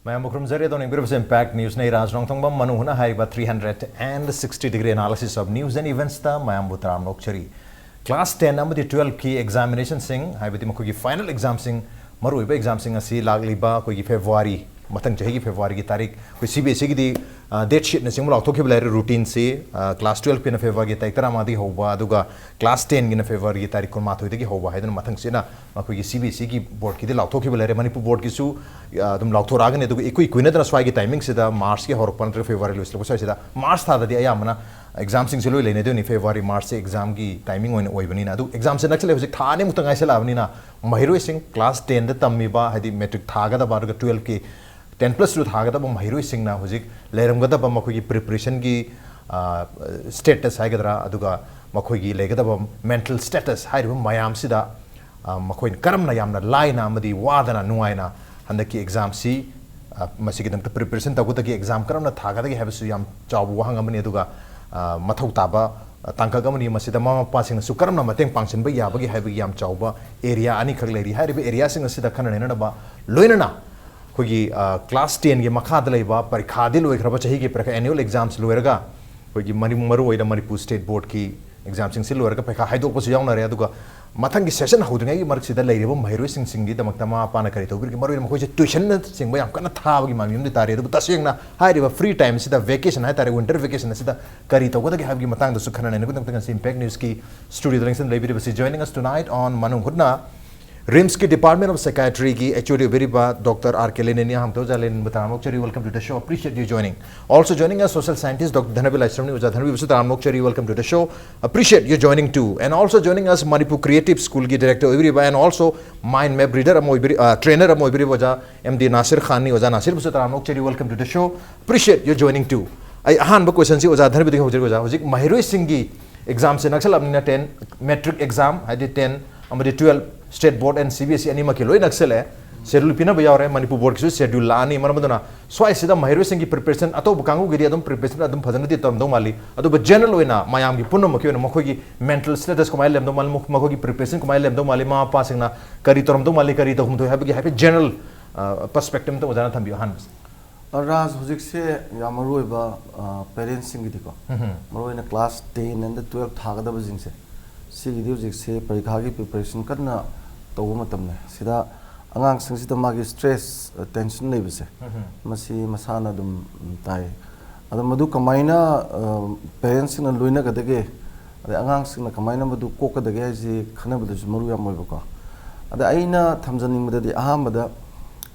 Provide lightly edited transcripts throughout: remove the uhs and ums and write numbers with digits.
Manung Impact News na Raj Nongthombam Manung Hutna haiba 360-degree analysis of news and events ta mayam butram nokchari. Class 10 amadi 12 ki examination sing haibati makogi final exam sing maruiba exam sing asi lagliba kogi February matang chahi ki February ki tarik koi CBSE ki di date sheet na sing mula thokhi bulai routine se class 12 ki na February ki tarik tara madi hoba aduga class 10 ki na February ki tarik kun mathoi ki hoba haidana matang se na makogi CBSE ki board ki di lau thokhi bulai Manipur board ki su dum lau thoraga ne aduga ikoi kuina dana swai ki timing se da March ki horok pan February lo islo sai se da March tha da di ayamana exam sing silo lene de ni February March se exam ki timing oin oibani na adu exam se nakle hojik thane mutang ai se labani na mahiroi sing class 10 da tammi ba hadi metric thaga da bar 12 ki 10 plus 2 thaga da ba mahiroi sing na hojik leram ga da ba makoi ki preparation ki status hai gadra aduga makoi ki lega da ba mental status hai ru mayam sida makoi karam na yamna lai na amadi wadana nuai na handa ki exam si masigi dam preparation ta ki exam karam na thaga da ki habisu yam chabu wahang amani aduga mathau taba tangka gamani masida mama passing su karam na mateng pangsin ba yabagi haibagi yam chauba area ani khak leri haibi area sing asida khana na ba loina na khogi class 10 ge makha da leiba parikha di loi khraba chahi ge parikha annual exams loiraga khogi maru oida Manipur state board ki exam sing sil loiraga parikha haidok pasu yauna re aduga mathang gi session hodungai gi mark sida leiriba mahiroi sing gi damak tama pa na kari to gi maru mo tuition na sing ba yam kana tha gi mamim di tare du taseng na hairiba free time sida vacation hai tare winter vacation sida kari to ga gi have gi matang da su khana ne ku tang impact news ki studio dringsen lebi basi joining us tonight on Manung Hutna RIMS की Department of Psychiatry की HOD Veriba Dr. R.K. Lenin हम तो जालेन बतामोक्चरी welcome to the show. Appreciate you joining. Also joining us social scientist Dr. Dhanabir Laishram ने Dhanabir बतामोक्चरी welcome to the show. Appreciate you joining too. And also joining us Manipur Creative School की director Veriba and also mind map reader trainer Veriba वजा MD Nasir Khan ने वजा Nasir बतामोक्चरी welcome to the show. Appreciate you joining too. आई हान बो question सी वजा Dhanabir देखो वजा वजिक महिरोई सिंह की exam से नक्सल अपनी ना 10 metric exam Heidi 10 Amari 12 state board and CBSE ani makiloi naksel hai schedule pina ba yaure Manipur board ki schedule la ani maradona swai sida mahiroi sing ki preparation ato bukangu giri adum preparation adum phajana ti tom do mali adu ba general oina mayam gi punno makyo na makoi gi mental status ko mai lem do mal makoi gi preparation ko mai lem do mali ma passing na kari tom do mali kari to hum to have gi general perspective to wajana thambi han Raj hojik se yamaroi ba parents sing gi ko maroi na class 10 and 12 thaga da bajing se si gi hojik se parikha gi preparation karna tawba matam ne sida angang sing sida magi stress tension nei bise masi masana dum tai adum madu kamaina parents na loina ga dege ade angang sing na kamaina madu kokka dege ji khana badu maru yam moi ba ko ade aina thamjaning mada di aham bada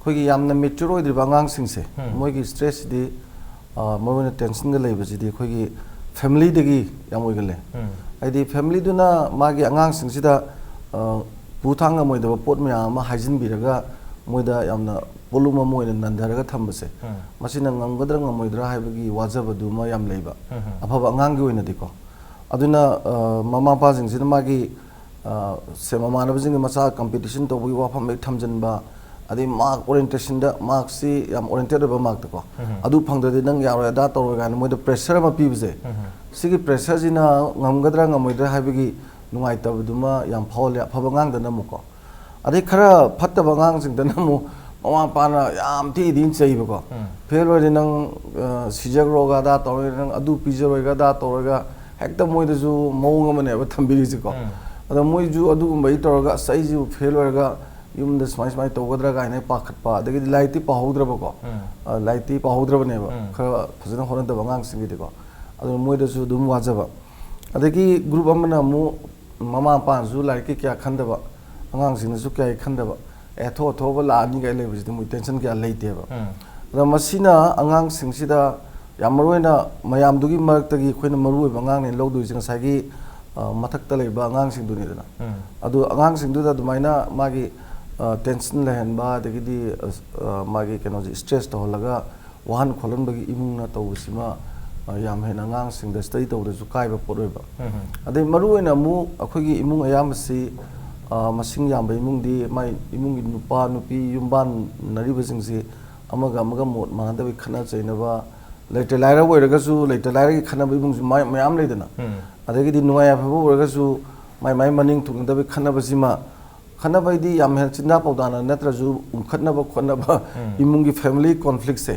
khoi gi yamna mature oi driba angang sing se moi gi stress di maruna tension ga lei bisi di khoi gi family degi yam oi gale ai di family duna magi angang sing sida puthanga moi da pot me ama hajin biraga moi da yamna poluma moi na nandaraga thambase masina ngamgadra ngamoi dra haibagi wajaba du ma yam leiba afaba angang gi oina diko aduna mama pa jing sina magi se mama na jing masa competition to bagi wafam me thamjan ba adi mark orientation da mark si yam oriented ba mark ko adu phangda de nang yaro da to ga moi da pressure ma pi bise sigi pressure jina ngamgadra ngamoi dra haibagi nungai tabduma yam phawle phaba ngang da namuko ade khara phatta ba ngang sing da namu mama pa na yam ti din chei ba ko fail wa nang sijak roga da to nang adu pijaro ga da to ga hekta moi da ju mong amane ba thambiri ji ko ada moi ju adu mai to ga sai ju fail wa ga yum da smai smai to gadra ga ne pa khat pa de laiti pa hodra ba ko laiti pa hodra ba ne ba khara phajana horan da ngang sing di ko adu moi da ju dum wa ja ba adagi group amana mu mama pa zu lai ki kya khandaba angang sing su kya khandaba etho tho ba la ni ga le bi mu tension kya leite ba da masina angang sing sida yamaroina mayam dugi marak tagi khoina maru ba angang ne logdu sing sai gi mathak ta le ba angang sing du ni da adu angang sing du da dumaina magi tension le hen ba dagi di magi keno stress to laga wahan kholan bagi imung na to sima yam hen angang sing da study to da su kai ba poroi ba adai maru ina mu akhoi gi imung ayam si masing yam ba imung di mai imung gi nupa nupi yumban nari ba sing si amaga mot ma da bi khana chaina ba laita laira woi ra ga su laita laira gi khana ba imung su mayam le dana adai gi di nuaya pha bo ra ga su mai maning thung da bi khana ba sima खनब है याम है Chinda पौदाना नत्रजु खनब खनब इमुंगी family conflict से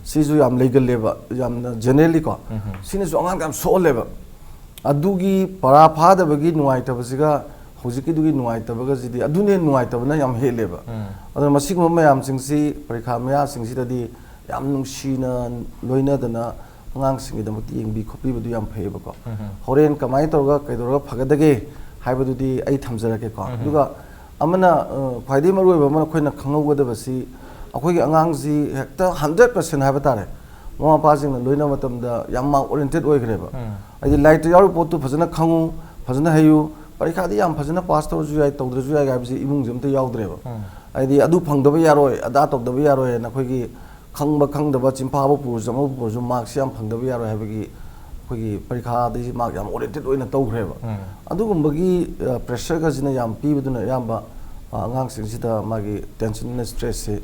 सिजु याम लेगलेबा याम generally को सिनेजु अंगांग याम सोलेबा अदुगी परा फादबगी नुआइतबसिगा हुजिकी दुगी नुआइतबगा जिदि अदुने नुआइतबना याम हेलेबा अदु मसिग मयाम सिंगसी परीक्षा मया सिंगसिददि याम नुंसीना लोइनादना अंगांग सिंगिदमति यंगबी खोपीबदु याम फेबको होरेन कमाय तोरगा कैदोरगा फगदगे हाइबदुदि आई थमजरके को दुगा अमना ख्वाइदि मरुइबा मन खोइना खंगौगदबसि अखोइगे अंगांगसि हेक्ता 100% हाइबा तारे ममा पाजिंगना लोइना मतमदा याम मा ओरिएंटेड ओइग्रेबा आई लाइट यारु पोतु फजना खंगु फजना हेयु परीक्षादि याम फजना पास तौरजु याय तौद्रजु याय गाबसि इमुंग जमते याउद्रेबा आइदि अदु फंगदबा यारोय अदा तौदबा यारोय नखोइगी खंगबा खंगदबा चिंपाबा पुरजमा पुरजु मार्क्स याम फंगदबा यारोय हाबगी अखोइगी परीक्षादि मार्क याम ओरिएंटेड ओइना तौग्रेबा अदुगुंबगी प्रेशर गजिना याम पीबदुना यामबा आंगांगसिंगसिदा मागी टेंशन स्ट्रेस से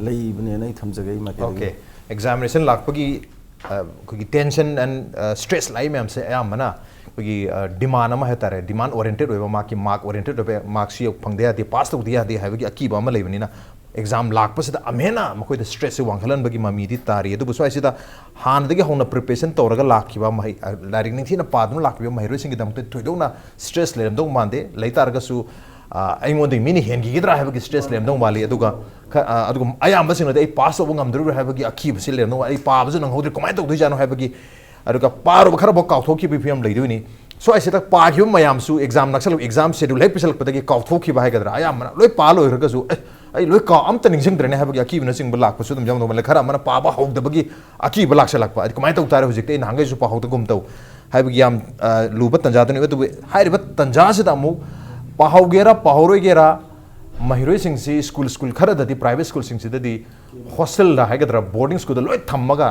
लेइबने नै थमजगै माके ओके एग्जामिनेशन लाखपगी अखोइगी टेंशन एंड स्ट्रेस लाई मैम से यामना अखोइगी डिमांड अमा हेतारे डिमांड ओरिएंटेड ओइबा माकी मार्क ओरिएंटेड ओबे मार्क्स यो फंगदे यादि पास तौदे यादि हाबगी अकीबा अमा लेबनिना एग्जाम लाखपसिदा अमेना मखोइदा स्ट्रेस से वांखलनबगी ममीदी तारी अदुबु स्वाइसिदा हानदगी होना प्रिपरेशन तौरगा लाखिबा महि लाइरिक निंथिना पादुन लाखिबा महिरोसिंगिदमते थोइदौना स्ट्रेस लेरमदौ मांदे लैतारगसु अइमोंदि मिनि हेनगिगिद्रा हाबगी स्ट्रेस लेरमदौ माली अदुगा अदुगा अयामबसिंगदे आई पास तौबो ngamdru हाबगी अखिबसि लेरमदौ आई पाबजु नंगौद्रि कमाय तौदुइ जानो हाबगी अदुगा पारो खरबो काउथोखि बिफियम लेदुइनि सो आइसिदा पाखिबो मयामसु एग्जाम नक्सल एग्जाम शेड्यूल हे पिसलपदगी काउथोखि बाहायगद्रा अयामना लोइ पालो इरगसु आई लोइ का अमत निंगसिंगद्रने हाबगी अकीबना सिंग लाखपसु दम जमदौ मले खरा मना पाबा हौदबगी अकीब लाक्सलकपा अदि कमाय तौतारे हुजिकते नांगैसु पाहौतगुम तौ हाबगी याम लुब तंजादनि अदु हाइरिबा तंजासिदा मु पाहौगेरा पाहौरोइगेरा महिरोइ सिंगसि स्कूल खरददि प्राइवेट स्कूल सिंगसिददि हॉस्टल दा हाइगद्रा बोर्डिंग स्कूल लोइ थम्मगा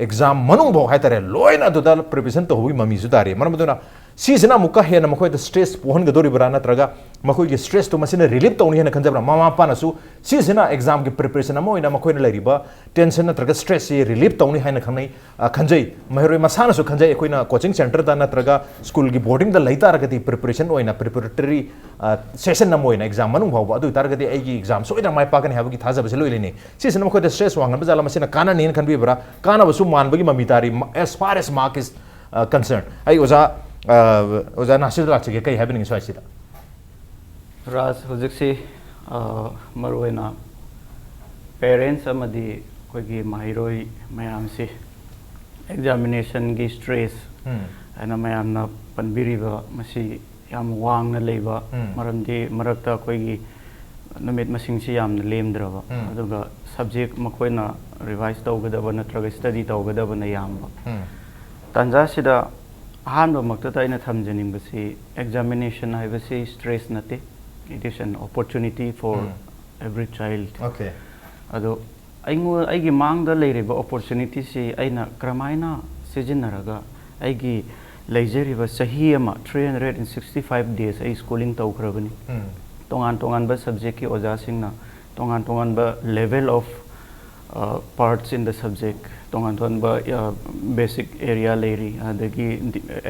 एग्जाम मनुंग भौ हाइतरे लोइना दुदा प्रिपरेशन तो होई ममीजु दारे मनमदुना सीजना मुका हेना मखोइद स्ट्रेस पोहनगदोरिबरा नत्रगा मखोइगे स्ट्रेस तो मसिना रिलीफ तौनी हेना खंजबरा मामा पानासु सीजना एग्जाम के प्रिपरेशन अमो इना मखोइना लैरिबा टेंशन नत्रगा स्ट्रेस से रिलीफ तौनी हाइना खंनै खंजै महिरोइ मसानासु खंजै एकोइना कोचिंग सेंटर दा नत्रगा स्कूल की बोर्डिंग दा लैतारगदि प्रिपरेशन ओइना प्रिपरेटरी सेशन नमोइना एग्जाम मनुंग भाव अदु तारगदि एगी एग्जाम सोइदा माइ पाकनि हाबगी थाजबसे लोइलेनि सीजना मखोइद स्ट्रेस वांगन बजाला मसिना काना नेन खनबिबरा काना बसु मानबगी ममितारी as far as mark is concern आई ओजा ओजा नासिर लाचगे कई हैपनिंग स्वाइसिदा राज हुजिकसी मरुवेना पेरेंट्स अमदी कोइगी माहिरोई मयामसी एग्जामिनेशन की स्ट्रेस एना मयामना पनबिरिबा मसी याम वांगना लेबा मरमदि मरक्ता कोइगी नमित मसिंगसी यामना लेमद्रबा अदुगा सब्जेक्ट मखोइना रिवाइज तौगदबा नत्रगा स्टडी तौगदबा न यामबा तंजासिदा अहानबा मक्तता आइना थमजनिंगबसी एग्जामिनेशन हाइबसी स्ट्रेस नते it is an opportunity for every child okay अदो आइगी मांगदा लेरिबा अपॉर्चुनिटी से आइना क्रमाइना सिजिनरगा आइगी लेजरिबा सही अमा 365 डेज आई स्कूलिंग तौखरबनी तोंगान तोंगान बा सब्जेक्ट की ओजा सिंगना तोंगान बा level of parts in the subject tongan ton ba basic area leri adagi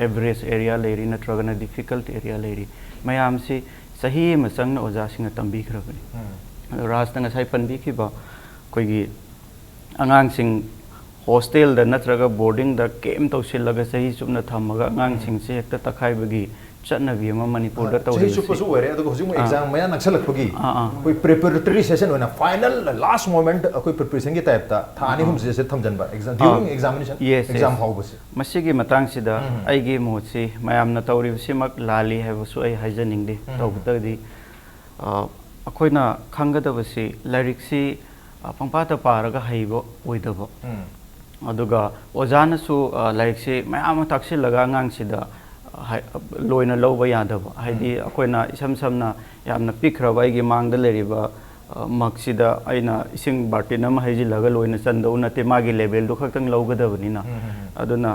average area leri natragana difficult area leri mayam si sahi masang na oja singa tambi khrabani raj tanga sai panbi ki ba koigi angang sing hostel da natraga boarding da kem tawsilaga sahi chupna thamaga angang sing se ekta takhai bagi चटनबी Manipur exam मैं नक्सलपगी कोई preparatory session होना final last moment कोई preparation की type था थानी हम से थमजनबा एग्जाम ड्यूरिंग एग्जामिनेशन एग्जाम हाउबसे मसिगी मतंग सिदा आइगी मोची मयामना तौरिबसिमक लाली हैबसु आई हाइजनिंगदे तौबतदी अखोइना खंगदबसी लाइरिक्सी पंपाता पारगा हाइबो ओइदबो अदुगा ओजानसु लाइरिक्सी मयाम ताक्सिलगा ngang लोइना लौब यादब हाइदी अखोइना इसम समना यामना पिखरबा आइगी मांगदा लेरिबा मक्सिदा आइना इसिंग बार्टिन अमा हाइजिलगा लोइना चंदौ नते मागी लेवल दो खक्तंग लौगदबनिना अदुना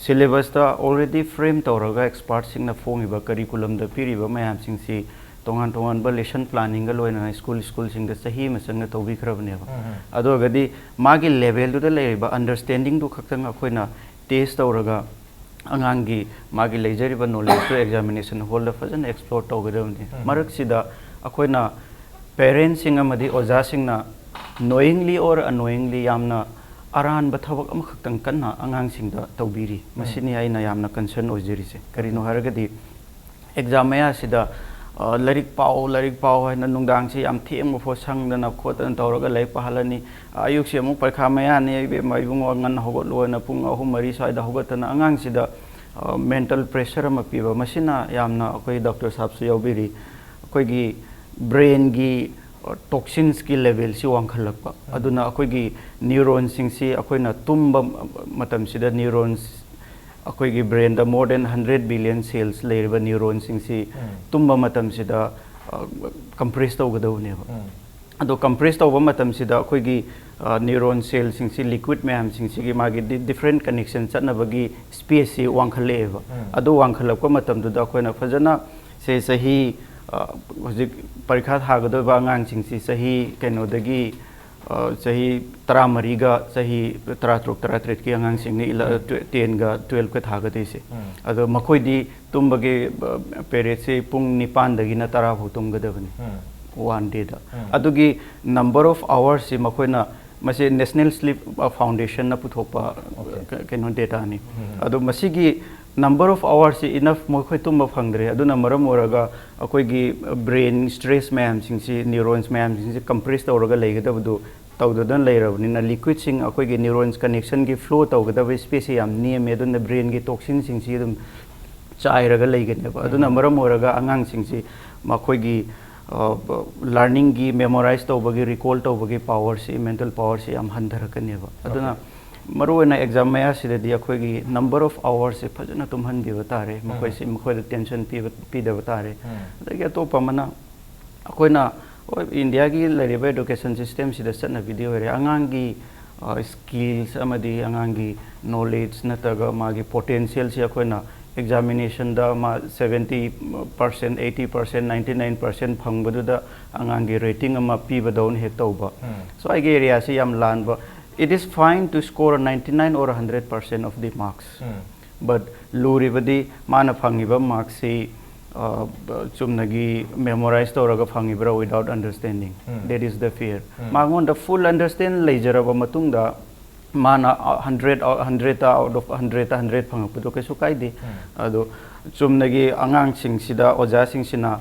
सिलेबस ता ऑलरेडी फ्रेम तौरगा एक्सपर्ट सिंगना फोंगिबा करिकुलम दा पिरिबा मयाम सिंगसी तोंगान तोंगान बा लेसन प्लानिंग गा लोइना स्कूल सिंग दा सही मसंग तौबी खरबनेबा अदोगदी मागी लेवल दो लेरिबा अंडरस्टैंडिंग दो खक्तंग अखोइना टेस्ट तौरगा अंगांगी मागी लेजरिबा नॉलेज तो एग्जामिनेशन हॉल दा फजन एक्सप्लोर तौगदबनी मरक सिदा अखोइना parents sing amadi oja singna knowingly or unknowingly yamna aran bathawak amakhang kanna angang singda tawbiri masini aina yamna concern ojeri se karino haragadi exam maya sida larik pau haina nungdang se yam theng fo sangdana khotan tawraga laik pahalani ayuk se amuk parkha maya ne be maibung ngan hogot loina pung ahum mari saida hogotana angang sida mental pressure ama piba masina yamna akoi doctor sahab su yobiri akoi gi brain gi toxins ki level si wangkhalakpa aduna akoi gi neurons sing si akoi na tumba matam sida neurons akoi gi brain da more than 100 billion cells leiba neurons sing si tumba matam sida compress to gadaw ne ba ado compress to ba matam sida akoi gi neuron cells sing si liquid mayam sing si gi magi different connections na bagi space si wangkhale ba ado wangkhalakpa matam du da akoi na fajana se sahi hojik parikha thagado ba ngang sing si sahi kenodagi sahi 13 ga sahi 13 ki angang sing ni 10 ga 12 ka thagade se ado makoi di tumbage pere se pung nipan dagi na tara hutum gadabani one day da adugi number of hours se makoi na mase national sleep foundation na puthokpa kenon data ni ado masigi number of hours enough mokhoi tumba phangdre aduna maram oraga akoi gi brain stress mayam sing si neurons mayam sing si compress tawraga leigadabu tawdadan leirabni na liquid sing akoi gi neurons connection gi flow tawgadabu space yam niem eduna brain gi toxin sing si dum chairaga leigane aduna maram oraga angang sing si makhoi gi learning gi memorize tawbagi recall tawbagi power si mental power si am handharakane ba aduna maruena exam maya sidadi akhoi number of hours se phajana tumhan bi batare makoi se makoi tension pi da batare adagi to pamana akoina india gi lariba education system sida sana video re angang gi skills amadi angang gi knowledge nataga magi potential se akoina examination da ma 70% 80% 99% phangbadu da angang gi rating ama pi badon he tawba so ai ge area se yam lan ba it is fine to score 99 or 100% of the marks but luribadi mana phangiba marks se chumnagi memorize toraga phangibra without understanding that is the fear mangon the full understand leijaraba matungda mana 100 out of 100 phangapdo kesu kaide ado chumnagi angang sing sida oja sing sina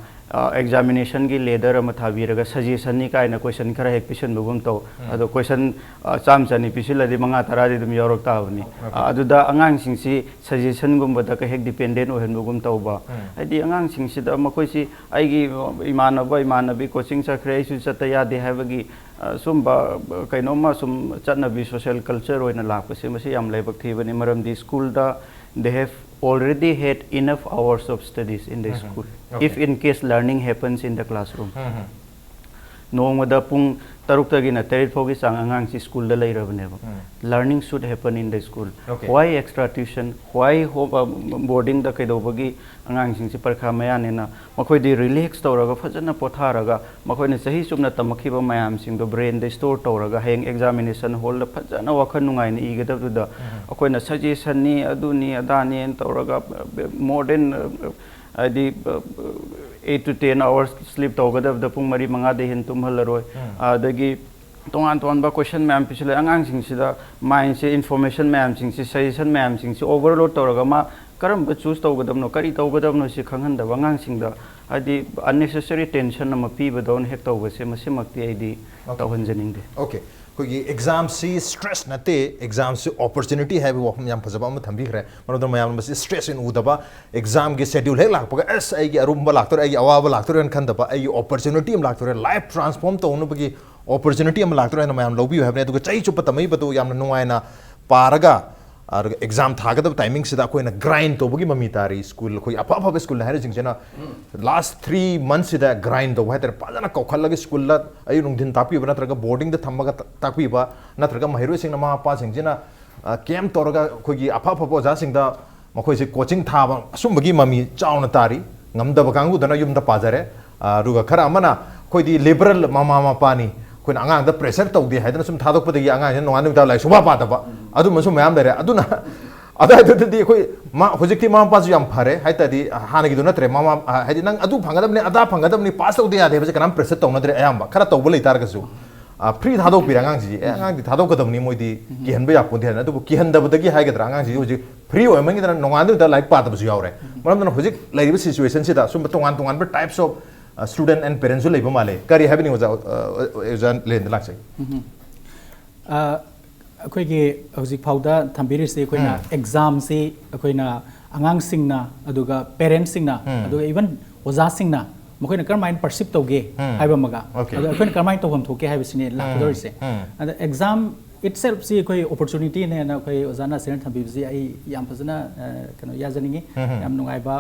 examination gi leader ama thabiraga suggestion ni kaina question khara hek pisan bugum to ado question cham chani pisiladi manga taradi dum yorok ta bani adu da angang sing si suggestion gum bada ka hek dependent ohen bugum to ba adi angang sing si da makoi si aigi imanabi coaching sakre su chata ya de habagi sumba kainoma sum chatnabi social culture oina lakpase masi yam laibak thibani maram di school da they have already had enough hours of studies in the school if in case learning happens in the classroom nongmada pung taruk tagina terit fogi sang angang si school da leirabane learning should happen in the school why extra tuition why boarding da kaidobagi angang sing si parkha maya ne na makoi di relax tawraga fajana potharaga makoi ne sahi sumna tamakhiba mayam sing do brain de store tawraga heng examination hall da fajana wakhan nungai ne igadabu da akoi na suggestion ni aduni adani en tawraga more than adi 8 to 10 hours sleep tawgadab da pung mari manga de hin tumhalaroi adagi tongan ba question ma'am pisule angang sing sida mind se information ma'am sing si suggestion ma'am sing si overload tawraga ma karam ba choose tawgadam no kari tawgadam no si khanghan da wangang sing da adi unnecessary tension na ma pi ba don hek tawga se masimakti id tawhanjaning de okay कोई exam से stress नते exam से opportunity है वो हम फजबा में थंबी खरे मनोदर मयाम बस स्ट्रेस इन उदबा एग्जाम के शेड्यूल है लापगा एस आई अरुम लाक्तोर आई अवाब लाक्तोर एन खंदबा आई अपॉर्चुनिटी हम लाक्तोर लाइफ ट्रांसफॉर्म तो उन बगी अपॉर्चुनिटी हम लाक्तोर एन मयाम लोबी हैबने तो चाहि चुप तमई बतो याम नुआयना पारगा और एग्जाम थागदब टाइमिंग सिदा कोई ना ग्राइंड तो बगी ममी तारी स्कूल कोई अफा अफा स्कूल है जिंग जना लास्ट 3 months सिदा ग्राइंड तो है तेरे पाजना कौखल लगे स्कूल ला अय नुंदिन तापी बना तरगा बोर्डिंग द थम्बगा तापी बा ना तरगा महिरो सिंग नमा पा सिंग जना केम तोरगा कोई अफा अफा जा सिंग दा मखोई से कोचिंग थाबा असुम बगी ममी चावना तारी ngam da bakangu dana yum da pajare ruga khara amana khoi di liberal mama mapani khoi angang da pressure tawdi haidana sum thadok padagi angang no anu da lai suba pa da ba adu masum mayam dare aduna ꯑꯗꯨꯗꯤ ꯑꯩꯈꯣꯏ ꯍꯧꯖꯤꯛꯇꯤ ꯃꯃꯥ ꯃꯄꯥꯁꯨ ꯌꯥꯝ ꯐꯔꯦ ꯍꯥꯏꯇꯥꯔꯗꯤ ꯍꯥꯟꯅꯒꯤꯗꯨ ꯅꯠꯇ꯭ꯔꯦ ꯃꯃꯥ ꯍꯥꯏꯗꯤ ꯅꯪ ꯑꯗꯨ ꯐꯪꯒꯗꯕꯅꯤ ꯑꯗꯥ ꯐꯪꯒꯗꯕꯅꯤ ꯄꯥꯁ ꯇꯧꯗ ꯌꯥꯗꯦ ꯍꯥꯏꯕꯁꯦ ꯀꯅꯥꯝ ꯄ꯭ꯔꯦꯁꯔ ꯇꯧꯅꯗ꯭ꯔꯦ ꯑꯌꯥꯝꯕ ꯈꯔ ꯇꯧꯕ ꯂꯩꯇꯥꯔꯒꯁꯨ ꯐ꯭ꯔꯤ ꯊꯥꯗꯣꯛꯄꯤꯔꯦ ꯑꯉꯥꯡꯁꯤꯡꯁꯤ ꯑꯉꯥꯡꯗꯤ ꯊꯥꯗꯣꯛꯀꯗꯕꯅꯤ ꯃꯣꯏꯗꯤ ꯀꯤꯍꯟꯕ ꯌꯥꯄꯣꯟꯇꯦ ꯍꯥꯏꯅ ꯑꯗꯨꯕꯨ ꯀꯤꯍꯟꯗꯕꯗꯒꯤ ꯍꯥꯏꯒꯗ꯭ꯔꯥ ꯑꯉꯥꯡꯁꯤꯡꯁꯤ ꯍꯧꯖꯤꯛ ꯐ꯭ꯔꯤ ꯑꯣꯏꯃꯟꯈꯤꯗꯅ ꯅꯣꯡꯉꯥꯟꯗꯨꯗ ꯂꯥꯏꯔꯤꯛ ꯄꯥꯗꯕꯁꯨ ꯌꯥꯎꯔꯦ ꯃꯔꯝꯗꯅ ꯍꯧꯖꯤꯛ ꯂꯩꯔꯤꯕ ꯁꯤꯆꯨꯋꯦꯁꯟꯁꯤꯗ ꯁꯨꯝꯕ ꯇꯣꯉꯥꯟ ꯇꯣꯉꯥꯟꯕ ꯇꯥꯏꯞꯁ ꯑꯣꯐ ꯁ꯭ꯇꯨꯗꯦꯟꯠ ꯑꯦꯟड ꯄꯦꯔꯦꯟꯠꯁꯨ ꯂꯩꯕ ꯃꯥꯜꯂꯦ ꯀꯔꯤ ꯍꯥꯏꯕꯅꯤ ꯑꯣꯖꯥ ꯂꯦꯟꯗ ꯂꯥꯛꯆꯩ ꯑꯩꯈꯣꯏꯒꯤ ꯍꯧꯖꯤꯛ ꯐꯥꯎꯗ ꯊꯝꯕꯤꯔꯤꯁꯤ ꯑꯩꯈꯣꯏꯅ ꯑꯦꯛꯖꯥꯝꯁꯤ ꯑꯩꯈꯣꯏꯅ ꯑꯉꯥꯡꯁꯤꯡꯅ ꯑꯗꯨꯒ ꯄꯦꯔꯦꯟꯠꯁꯤꯡꯅ ꯑꯗꯨꯒ ꯏꯚꯟ ꯑꯣꯖꯥꯁꯤꯡꯅ ꯃꯈꯣꯏꯅ ꯀꯔꯝꯍꯥꯏꯅ ꯄꯔꯁꯤꯞ ꯇꯧꯒꯦ ꯍꯥꯏꯕ ꯑꯃꯒ ꯑꯗꯣ ꯑꯩꯈꯣꯏꯅ ꯀꯔꯝꯍꯥꯏꯅ ꯇꯧꯐꯝ ꯊꯣꯛꯀꯦ ꯍꯥꯏꯕꯁꯤꯅꯦ ꯂꯥꯛꯀꯗꯧꯔꯤꯁꯦ ꯑꯗ ꯑꯦꯛꯖꯥꯝ itself ꯑꯩꯈꯣꯏ ꯑꯣꯄꯣꯔꯆꯨꯅꯤꯇꯤꯅꯦꯅ ꯑꯩꯈꯣꯏ ꯑꯣꯖꯥꯅ ꯁꯦꯔꯦꯟ ꯊꯝꯕꯤꯕꯁꯤ ꯑꯩ ꯌꯥꯝ ꯐꯖꯅ ꯀꯩꯅꯣ ꯌꯥꯖꯅꯤꯡꯉꯤ ꯌꯥꯝ ꯅꯨꯡꯉꯥꯏꯕ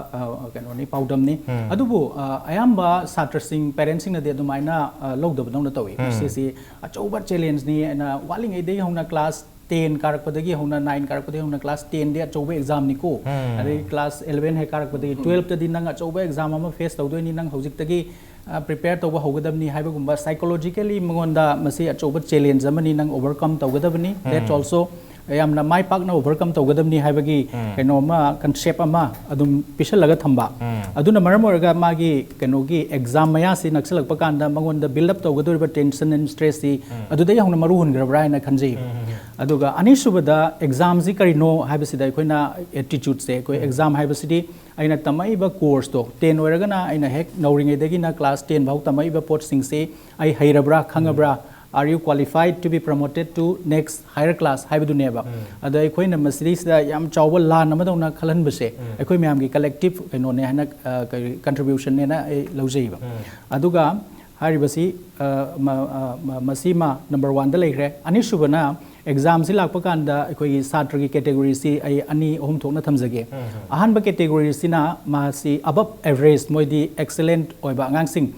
ꯀꯩꯅꯣꯅꯤ ꯄꯥꯎꯗꯝꯅꯤ ꯑꯗꯨꯕꯨ ꯑꯌꯥꯝꯕ ꯁꯥꯇ꯭ꯔꯁꯤꯡ ꯄꯦꯔꯦꯟꯠꯁꯤꯡꯅꯗꯤ ꯑꯗꯨꯃꯥꯏꯅ ꯂꯧꯗꯕꯗꯧꯅ ꯇꯧꯏ ꯃꯁꯤꯁꯤ ꯑꯆꯧꯕ ꯆꯦꯂꯦꯟꯖꯅꯤ ꯑꯩꯅ ꯋꯥꯠꯂꯤꯉꯩꯗꯒꯤ ꯍꯧꯅ ꯀ꯭ꯂꯥꯁ 10 कारकपदगी होना 9 कारकपदगी होना क्लास 10 दे अचौबे एग्जाम निको अरे क्लास 11 है कारकपदगी 12 तदी नंग अचौबे एग्जाम अमा फेस तौदोनी नंग हौजिक तगी प्रिपेयर तौबा होगदबनी हाइबगुंबा साइकोलॉजिकली मंगोंदा मसी अचौबे चैलेंज अमनी नंग ओवरकम तौगदबनी दैट्स आल्सो यामना माइ पाकना ओवरकम तौगदबनी हाइबगी कैनोमा कंसेप्ट अमा अदुम पिसलगा थंबा अदुना मरम ओरगा मागी कैनोगी एग्जाम मया सि नक्सलकपा कांदा मंगोंदा बिल्ड अप तौगदोरिबा टेंशन एंड स्ट्रेस सि अदुदै हौना मरु हुनग्रबरा ना खंजै अदुगा अनिसुबदा एग्जाम सि करिनो हाइबसिदा अखोइना एटीट्यूड से कोई एग्जाम हाइबसिदी अइना तमाइबा कोर्स तो 10 ओरगना अइना हेक नौरिङैदगिना क्लास 10 भाउ तमाइबा पोस्ट सिंगसे आई हैरबरा खंगबरा are you qualified to be promoted to next higher class haibuduneba ada akoina masirisa yam chawba lan amadona khalanbase akoi myam gi collective kaino ne hana contribution ne na laujeiba aduga haribasi masima number 1 da lekhre ani subana exam si lakpa kanda akoi satra gi category si ai ani ohum thokna thamjage ahanba category sina ma si above average moidi excellent oiba angang sing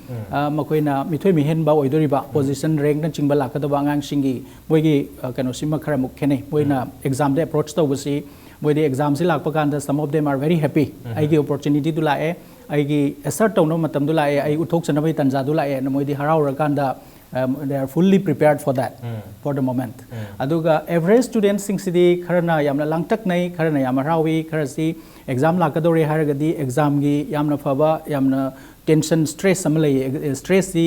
makoina mithoi mihen ba oidoriba position rank na chingba lakadaba angang singi moigi kano sima khara muk khene moina exam de approach tawbasi moidi exam si lakpa kanda some of them are very happy ai gi opportunity du lae ai gi assert tawno matam du lae ai uthok chanabai tanja du lae na moidi haraura kanda they are fully prepared for that for the moment aduga average students sing sidi kharana yamna langtak nai kharana yam rawi kharasi exam lakadore haragadi exam gi yamna phaba yamna tension stress amlai stress si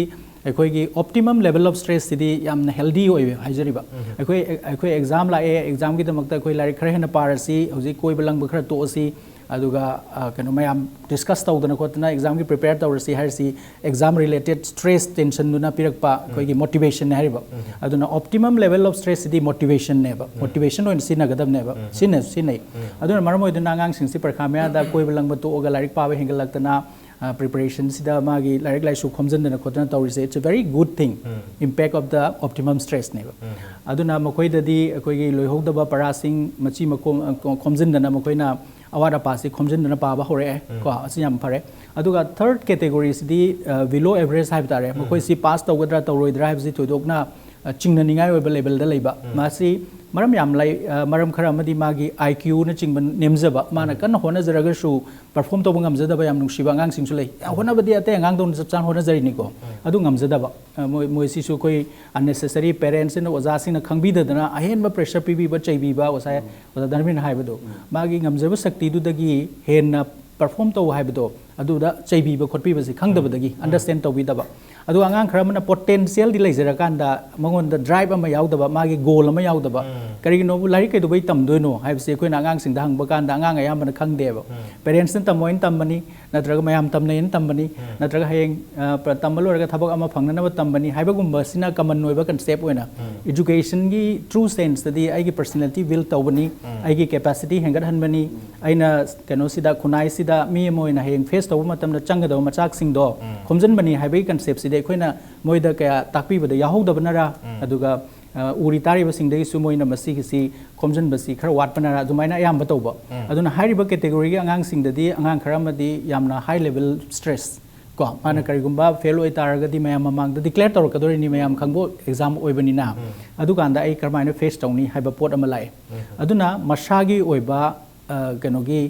अखोई की optimum level of stress सिदी यामना healthy होय हाइजरिबा अखोई exam लाए exam की दमकता अखोई लाइक खरे हेना पारसी हौजी कोई बलंग बखरा तोसी अदुगा कनो मयाम डिस्कस तौदना खोतना एग्जाम की प्रिपेयर तौरसी हारसी एग्जाम रिलेटेड स्ट्रेस टेंशन दुना पिरकपा अखोई की मोटिवेशन हारिबा अदुना ऑप्टिमम लेवल ऑफ स्ट्रेस सिदी मोटिवेशन नेबा मोटिवेशन ओइन सिनगदब नेबा सिनै अदुना मरम ओइदना आंगांग सिंगसि परखा मेदा कोई बलंग बतोगा लाइक पाबे हेंगलक्तना preparation sida magi larik laisu khomjandana khotana tawrise it's a very good thing impact of the optimum stress neba aduna makoi dadi akoi gi loihogdaba parasing machi makom khomjandana makoina awada pasi khomjandana pa ba hore ko asi yam phare aduga third category sidi below average haib tare makoi si pass tawgadra tawroidra haib si thodokna chingna ningai oiba level da leiba masi maram yam lai maram khara amadi magi IQ na chingban nemjaba mana kan hona jaraga su perform to bangam jada ba yam nungsiba ngang sing su lei hona badi ate ngang don chan hona jari ni ko adu ngam jada ba moi si su koi unnecessary parents and oza sing na khangbi da na ahen ba pressure pi bi ba chai bi ba osa Dhanabir na haibado magi ngam jaba sakti du dagi hen na perform to haibado adu da chai bi ba khotpi ba si khangdaba dagi understand to bi da ba adu angang khara mana potential di leizera kanda mangon da drive ama yaudaba magi goal ama yaudaba kari no lari kai do bai tam doino haibse koi na angang sing da hang ba kanda angang ayam bana khangdeba parents n tamoin tammani natraga mayam tamnain tammani natraga hayeng tammalo raga thabak ama phangna na tammani haibagumba sina common noiba concept oina education gi true sense da di ai gi personality will tawbani ai gi capacity hengar hanbani aina kano sida khunai sida mi moina hayeng face tawba matamna changada machak sing do khomjan bani haibai concept sida अखोइना मोइदा कया ताकपीबदा याहोदबनरा अदुगा उरी तारिबा सिंगदगी सुमोइना मसी किसी खोमजन बसी खर वाटपनरा दुमाइना याम बतौबा अदुना हाइरिबा category गे अंगांग सिंगददी अंगांग खरामदी यामना high level stress को माना करिगुंबा fail ओइ तारगदी मयाम ममांगदा declare तौरकदोरिनी मयाम खंगबो exam ओइबनिना अदुकांदा आई करमाइना face तौनी हाइबा pot अमा लाए अदुना मसागी ओइबा कनोगी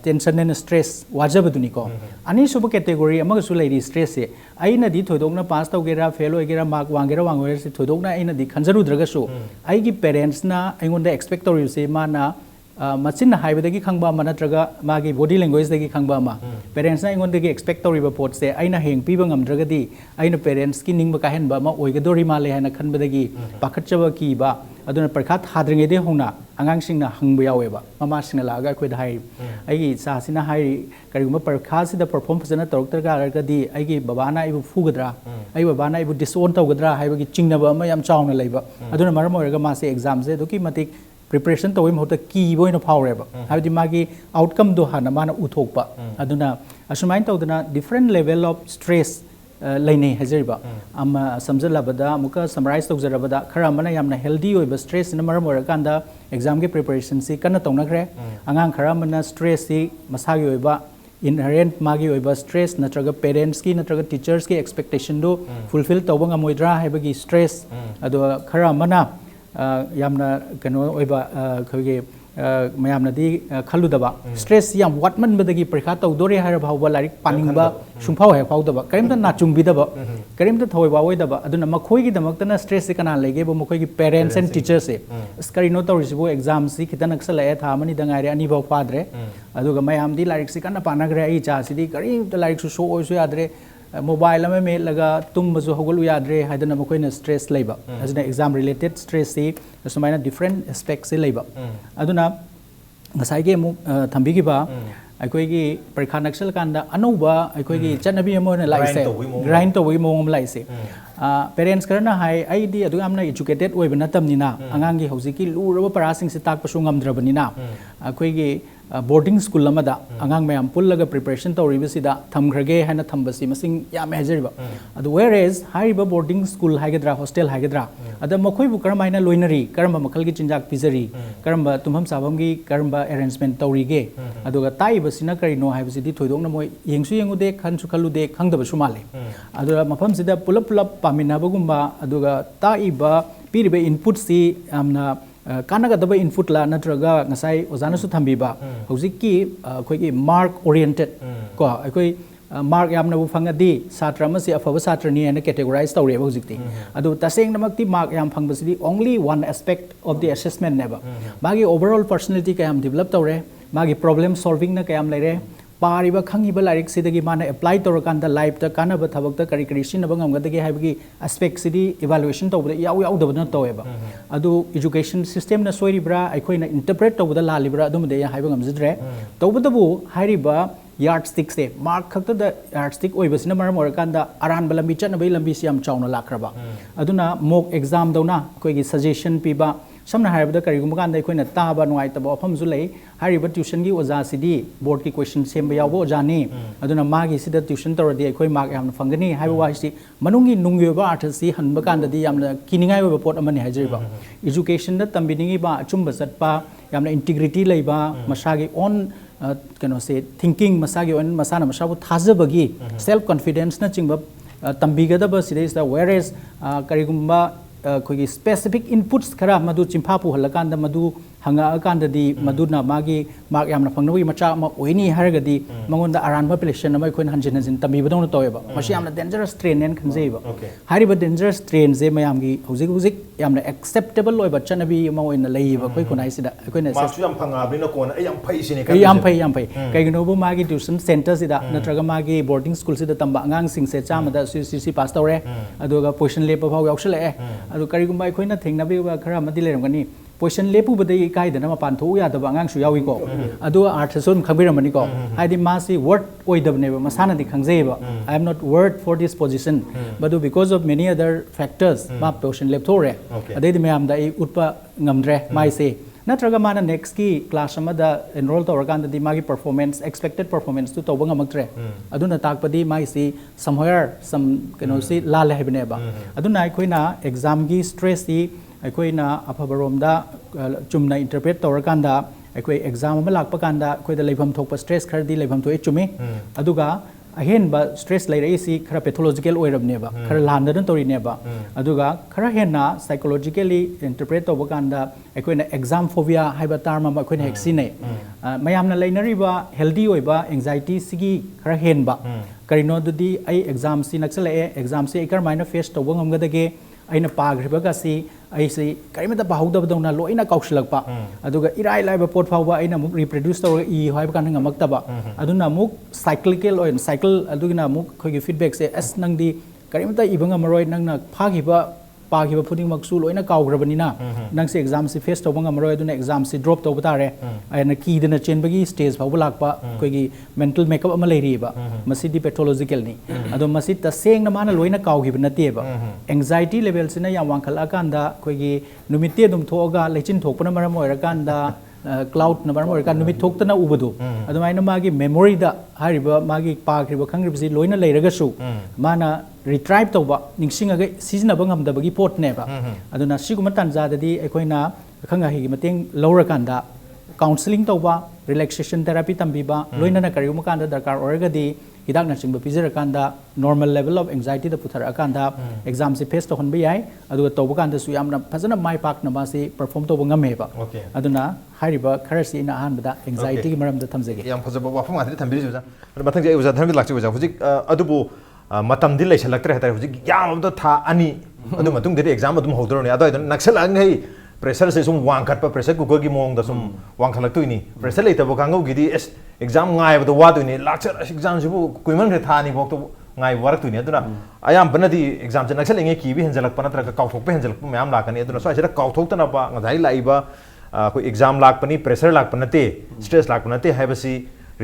tension and stress वाजबदुनी को अनि सुब कैटेगरी अमगसु लेरी स्ट्रेस से आइना दी थोदोकना पास तौगेरा फेल ओइगेरा मार्क वांगेरा वांगोरे से थोदोकना आइना दी खंजरुद्रगसु आइगी पेरेंट्स ना आइगोंदा एक्सपेक्ट तौरि से माना machine na haiba dagi khangba ma natraga magi body language dagi khangba ma parents na ingon dagi expect tori ba pot se aina heng pi ba ngamdraga di aina parents ki ningba ka hen ba ma oigadori ma le hana khanba dagi pakhatchaba ki ba aduna parkha thadringe de hongna angang sing na hangba yawe ba mama sing la ga khoi da hai ai sa sina hai kariguma parkha si da perform phasana torok tar ga di ai gi baba na ibu fugadra ai baba na ibu disown tawgadra hai ba gi chingna ba ma yam chawna leiba aduna maram oiraga ma se exam se doki matik preparation to him hota ki boina power ba habdi magi outcome do hana mana uthokpa aduna asumain tawdana different level of stress lainei hajeriba am samjalabada muka summarize tawjarabada khara mana yamna healthy oiba stress na maram orakanda exam ge preparation si kana tawnakhre angang khara mana stress si masagi oiba inherent magi oiba stress natraga parents ki natraga teachers ki expectation do fulfill tawbanga moidra haibagi stress adu khara mana yamna kano oiba khoge mayamna di khaludaba stress yam watman badagi parkha tawdore har bhawba larik paningba sumphau he phawdaba karimta na chungbidaba karimta thoiba oidaba aduna makhoi gi damakta na stress se kana lege bo makhoi gi parents and teachers se skari no tawrisibo exam si khitan aksala e tha mani dangaire ani baw padre aduga mayam di larik si kana panagre ai cha sidi karimta larik su so oisu yadre mobile ame me laga tumbasu hogolu yadre haidana makoina stress leiba asina exam related stress si sumaina different aspects se leiba aduna ngasai ge mu thambi gi ba aikoi gi parikha naksal kanda anouba aikoi gi chanabi amona laise grind to wi mom laise parents karana hai ai di adu amna educated oi bana tamnina angang gi hojiki luraba parasing se tak pasu ngamdrabanina aikoi gi boarding school lamada angang mayam pullaga preparation tawribasida thamgrage hana thambasi masing yam hajeriba adu whereas haiba boarding school haigadra hostel haigadra ada makhoi bu karamaina loinari karamba makhalgi chinjak pizari karamba tumham sabamgi karamba arrangement tawrige aduga taiba sina karino haibasidi thoidongna moi yengsu yengude khansu khalude khangdaba sumale adu mafam sida pulap pulap paminabagumba aduga taiba piribe input si amna kannagadaba input la natraga ngasai ozana su thambiba hojiki khoi mark oriented ko khoi mark yamna bu phangadi satra ma si afaba satra ni ana categorize tawre hojikti adu taseng namakti mark yam phangbasidi only one aspect of the assessment neba magi overall personality kayam develop tawre magi problem solving na kayam leire pariba khangiba larik sidagi mana apply torakanda life ta kanaba thabakta kari kari sinaba ngamgadagi haibagi aspect sidi evaluation tawbada yaw yaw dabana taweba adu education system na soiribra aikoina interpret tawbada lalibra adumde ya haiba ngamjidre tawbadabu hairiba yardstick se mark khakta da yardstick oibasina maram orakanda aran balambi chanabai lambi siam chawna lakraba aduna mock exam dauna koigi suggestion piba samna haibada karigum kanda aikoina taba nuai taba afam zu lei hariba tuition gi oja sidi board ki question semba yawo jani aduna magi sida tuition toradi aikoi mark yamna fangani haiba wa si manungi nungyoba arthasi hanba kanda di yamna kiningai oba pot amani hajriba education da tambiningi ba achumba satpa yamna integrity leiba masagi on kano se thinking masagi on masana masabu thajabagi self confidence na chingba tambigadaba sida is the whereas karigumba khoi specific inputs khara madu chimphapu halakanda madu hanga akanda di maduna magi mark yamna phangnawi macha ma oini haragadi mangonda aran population na mai khoin hanjin hanjin tambi badona toyeba mashi yamna dangerous strain nen khanjeiba hariba dangerous strain je mayam gi hojik hojik yamna acceptable oiba chanabi ma oina leiba khoi khonai sida khoina masu yam phanga bina kona ai yam phai sini kai yam phai kai gno bu magi tuition center sida natraga magi boarding school sida tamba angang sing se chama da CC pass tawre aduga position lepa phau yausle adu karigumba khoina thengnabi ba khara madi leramgani position lepu badai kai dana mapan tho ya da angang su yawi ko adu artha son khabiramani ko haidi masi word oidabne ba masana di khangjei ba I am not word for this position but because of many other factors ma position lep thore adai di mayam da utpa ngamdre mai se natraga mana next ki class amada enroll tawrakanda di magi performance expected performance tu tawba ngamaktre aduna takpadi mai si somewhere some si la hebne ba aduna aikoina exam gi stress si aikoina aphabaromda chumna interpret tawrakanda aikoi exam ama lakpa kanda aikoida leibham thokpa stress khardi leibham thoi chume aduga ahen ba stress leirei si khara pathological oirabne ba khara landana tori ne ba aduga khara henna psychologically interpret tawba kanda aikoina exam phobia haiba term ma aikoina hexine mayamna leinari ba healthy oiba anxiety sigi khara hen ba करिनो दुदी आई exam सी नक्सले exam सी एकर माइना face तोबो ngमगदगे aina pagribga si aisi karimata bahudabdona loina kaushilakpa aduga irai laiba pot phawba aina muk reproduce tawra I hoiba kan ngamaktaba aduna muk cyclical or cycle adugina muk khogi feedback se as nangdi karimata ibanga maroi nangna phagiba pagiba puding maksu loina kaugrabanina nang se exam si face tawba maroi aduna exam si drop tawba tare aina ki dena chenbagi stage phawba lakpa khogi mental makeup ama leiriba masidi pathological ni ado masid ta sengna mana loina kaugiba nateba anxiety level sina yam wangkhala kanda khogi numite dum thoga lechin thokpana maram oirakanda cloud na maram oiraka numit thoktana ubadu adumaina magi memory da hariba magi pagriba khangribsi loina leiragasu mana retrieve tawba ningsingaga sizinaba ngamdabagi pot neba aduna siguma tanjadadi ekoina khanga higi mateng laurakanda counseling tawba relaxation therapy tambiba loina na kariuma kanda darkar oragadi hidak na chingba pijarakanda normal level of anxiety da putharakanda exam si face to honba yai aduga tawba kanda su yamna phajana mai pak na ma si perform tawba ngameba aduna hariba kharasi na ahanbada anxiety gi maram da thamjage yam phajaba wafam ati thambiri juja mathang je uja dhanabir lakchi uja hujik adubu matam dil laisalaktre hatai hujik yam da tha ani adu matung de exam adum hodroni ado naksal angai pressure se sum wang khat pa pressure google gi mong da sum wang khalak tu ni pressure leita bo kangau gi di exam ngai ba wa tu ni lecture exam sibu kuiman re thani bok to ngai warak tu ni aduna ayam bana di exam je naksal nge ki bi henjalak pa natra ka kauthok pe henjalak pa mayam lakani aduna so asira kauthok ta na ba ngai lai ba ko exam lak pani pressure lak pa nate stress lak pa nate haibasi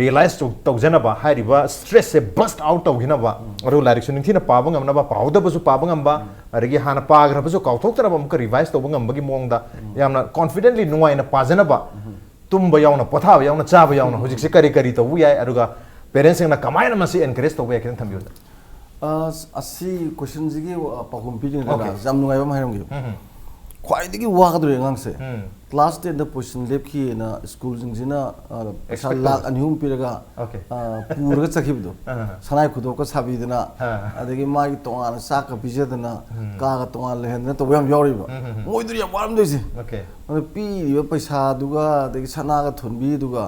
realize to tawjana ba hariba stress se bust out tawgina ba aru lyrics ning thina pa bangam na ba pauda basu pa bangam ba arigi hana pa gra basu kauthok tara ba mka revise to bangam bagi mong da yamna confidently nuai na pa jana ba tumba yauna potha ba yauna cha ba yauna hojik se kari kari to wi ai aruga parents na kamai na masi encourage to ba yakin thambiu asi question jigi pahum pi jing da jam nuai ba mahram gi khwaidigi wagadre ngangse class 10 the position lep ki na school jing jina pesa lakh anhum piraga purga chakhibdo sanai khudo ko sabidina adagi magi tongan sak ka bijadana ka ga tongan lehendna to yam yoriba moidur yam waram doise pi yo pesa duga adagi sana ga thunbi duga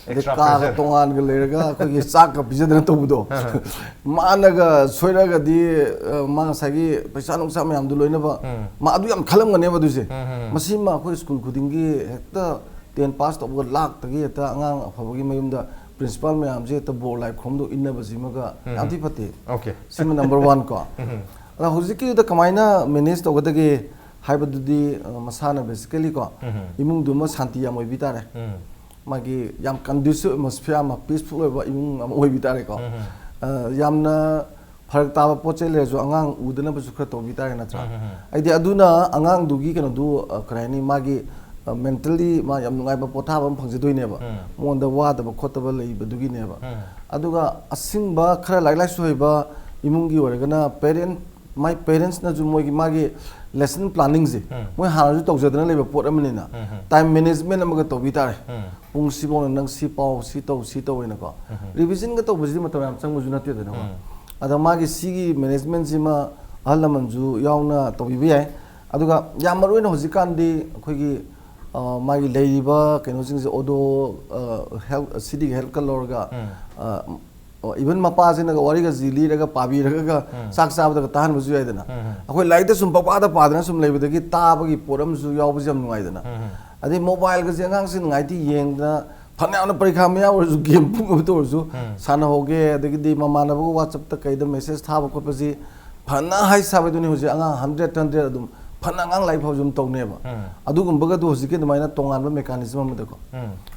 ka tongan ga lerga ko sak ka bijadana to budo managa soiraga di ma sagi pesa nung sam yam du loina ba ma adu yam khalam ga ne ba duse masima ko school khudingi hekta 10 pass to lak tagi ta angang afabagi mayumda principal mayam je ta bo life khom do inna basimaga anti pate okay sim number 1 ko ala hojiki da kamaina manage to gadagi haibadudi masana basically ko imung duma santi yam oi bitare magi yam conducive atmosphere ma peaceful oi ba imung am oi bitare ko yamna farak taba poche le jo angang udana basu khra to bitare na tra aidi aduna angang dugi kano du krani magi mentally ma yam ngai ba potha ba phangje doi ne ba mon da wa da ba khot ba lei ba dugi ne ba aduga asing ba khra lai lai soi ba imung gi ore gana parent my parents na ju moi gi magi lesson planning je moi ha ju tok jadana le ba pot amani na time management am ga to bitare pung si bon nang si pau si to ina ko revision ga to bujri matam am chang mu ju na te da na ada magi sigi management sima halaman ju yauna to bi yai aduga yamaru na hojikan di khogi magi leiba keno sing se odo health city health kalorga even mapa jina ga wari ga zili raga pabi raga sak sab da tahan bu ju yai dana akhoi laida sum pa da pa dana sum leiba da gi ta ba gi poram ju yaw bu jam ngai dana adi mobile ga jengang sin ngai ti yeng da phana na parikha me yaw ju game pung to ju sana hoge adagi di mama na bu whatsapp ta kai da message tha ba ko pa ji phana hai sabe du ni hoje anga 100 adum phana ngang life ho jum tong ne ba adu gum ba ga du hoje ke mai na tongan ba mechanism am da ko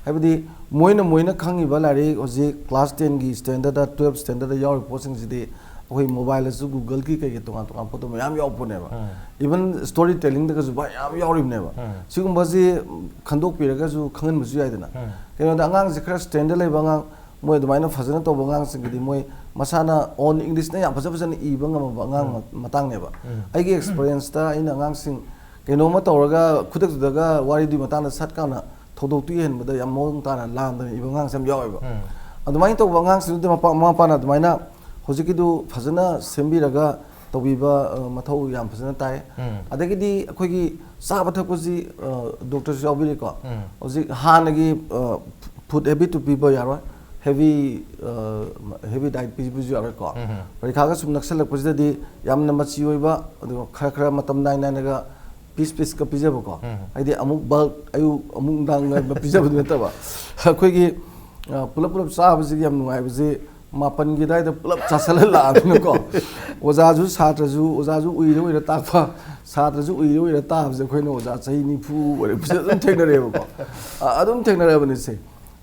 haibadi moina khangi ba lari hoje class 10 gi standard da 12 standard da yaw posting ji de hoi mobile su google ki kai tongan photo me yam yaw pone ba even story telling da ju ba yam yaw rim ne ba sigum ba ji khandok pi ra ga ju khangan mu ju yai da na keno da angang ji khra standard lai ba ngang moi dumaina fazana to bangang sing di moi masana on english na ya fazana I bangam bangang matang ne ba ai gi experience ta ina ngang sing keno ma tawraga khudak daga wari di matang na sat kana thodok tu hen bada yam mong ta na lam da I bangang sam yaw ba adumai to bangang sing de ma pa na dumaina hojiki du fazana sembi raga tawbiba mathau yam fazana tai adagi di akhoi gi sa ba thak ji doctor jawbi ko hoji hanagi food habit to people yaro heavy diet pizzu ara ko parikha ga sum naksal lak pajda yam na machi oiba adu khara khara matam nai nai ga piece ka pizza ba ko aidi amuk bal ayu amuk dang ga pizza bu ta ba khoi gi pulap sa ba ji yam nungai ba ji mapan gi dai da pulap chasal la na ko oza ju satra ju oza ju ui ro ira ta pha satra ju ui ro ira ta ba khoi no oza chai ni phu ore pizza dum thek na re ba ko adum thek na re ba ni se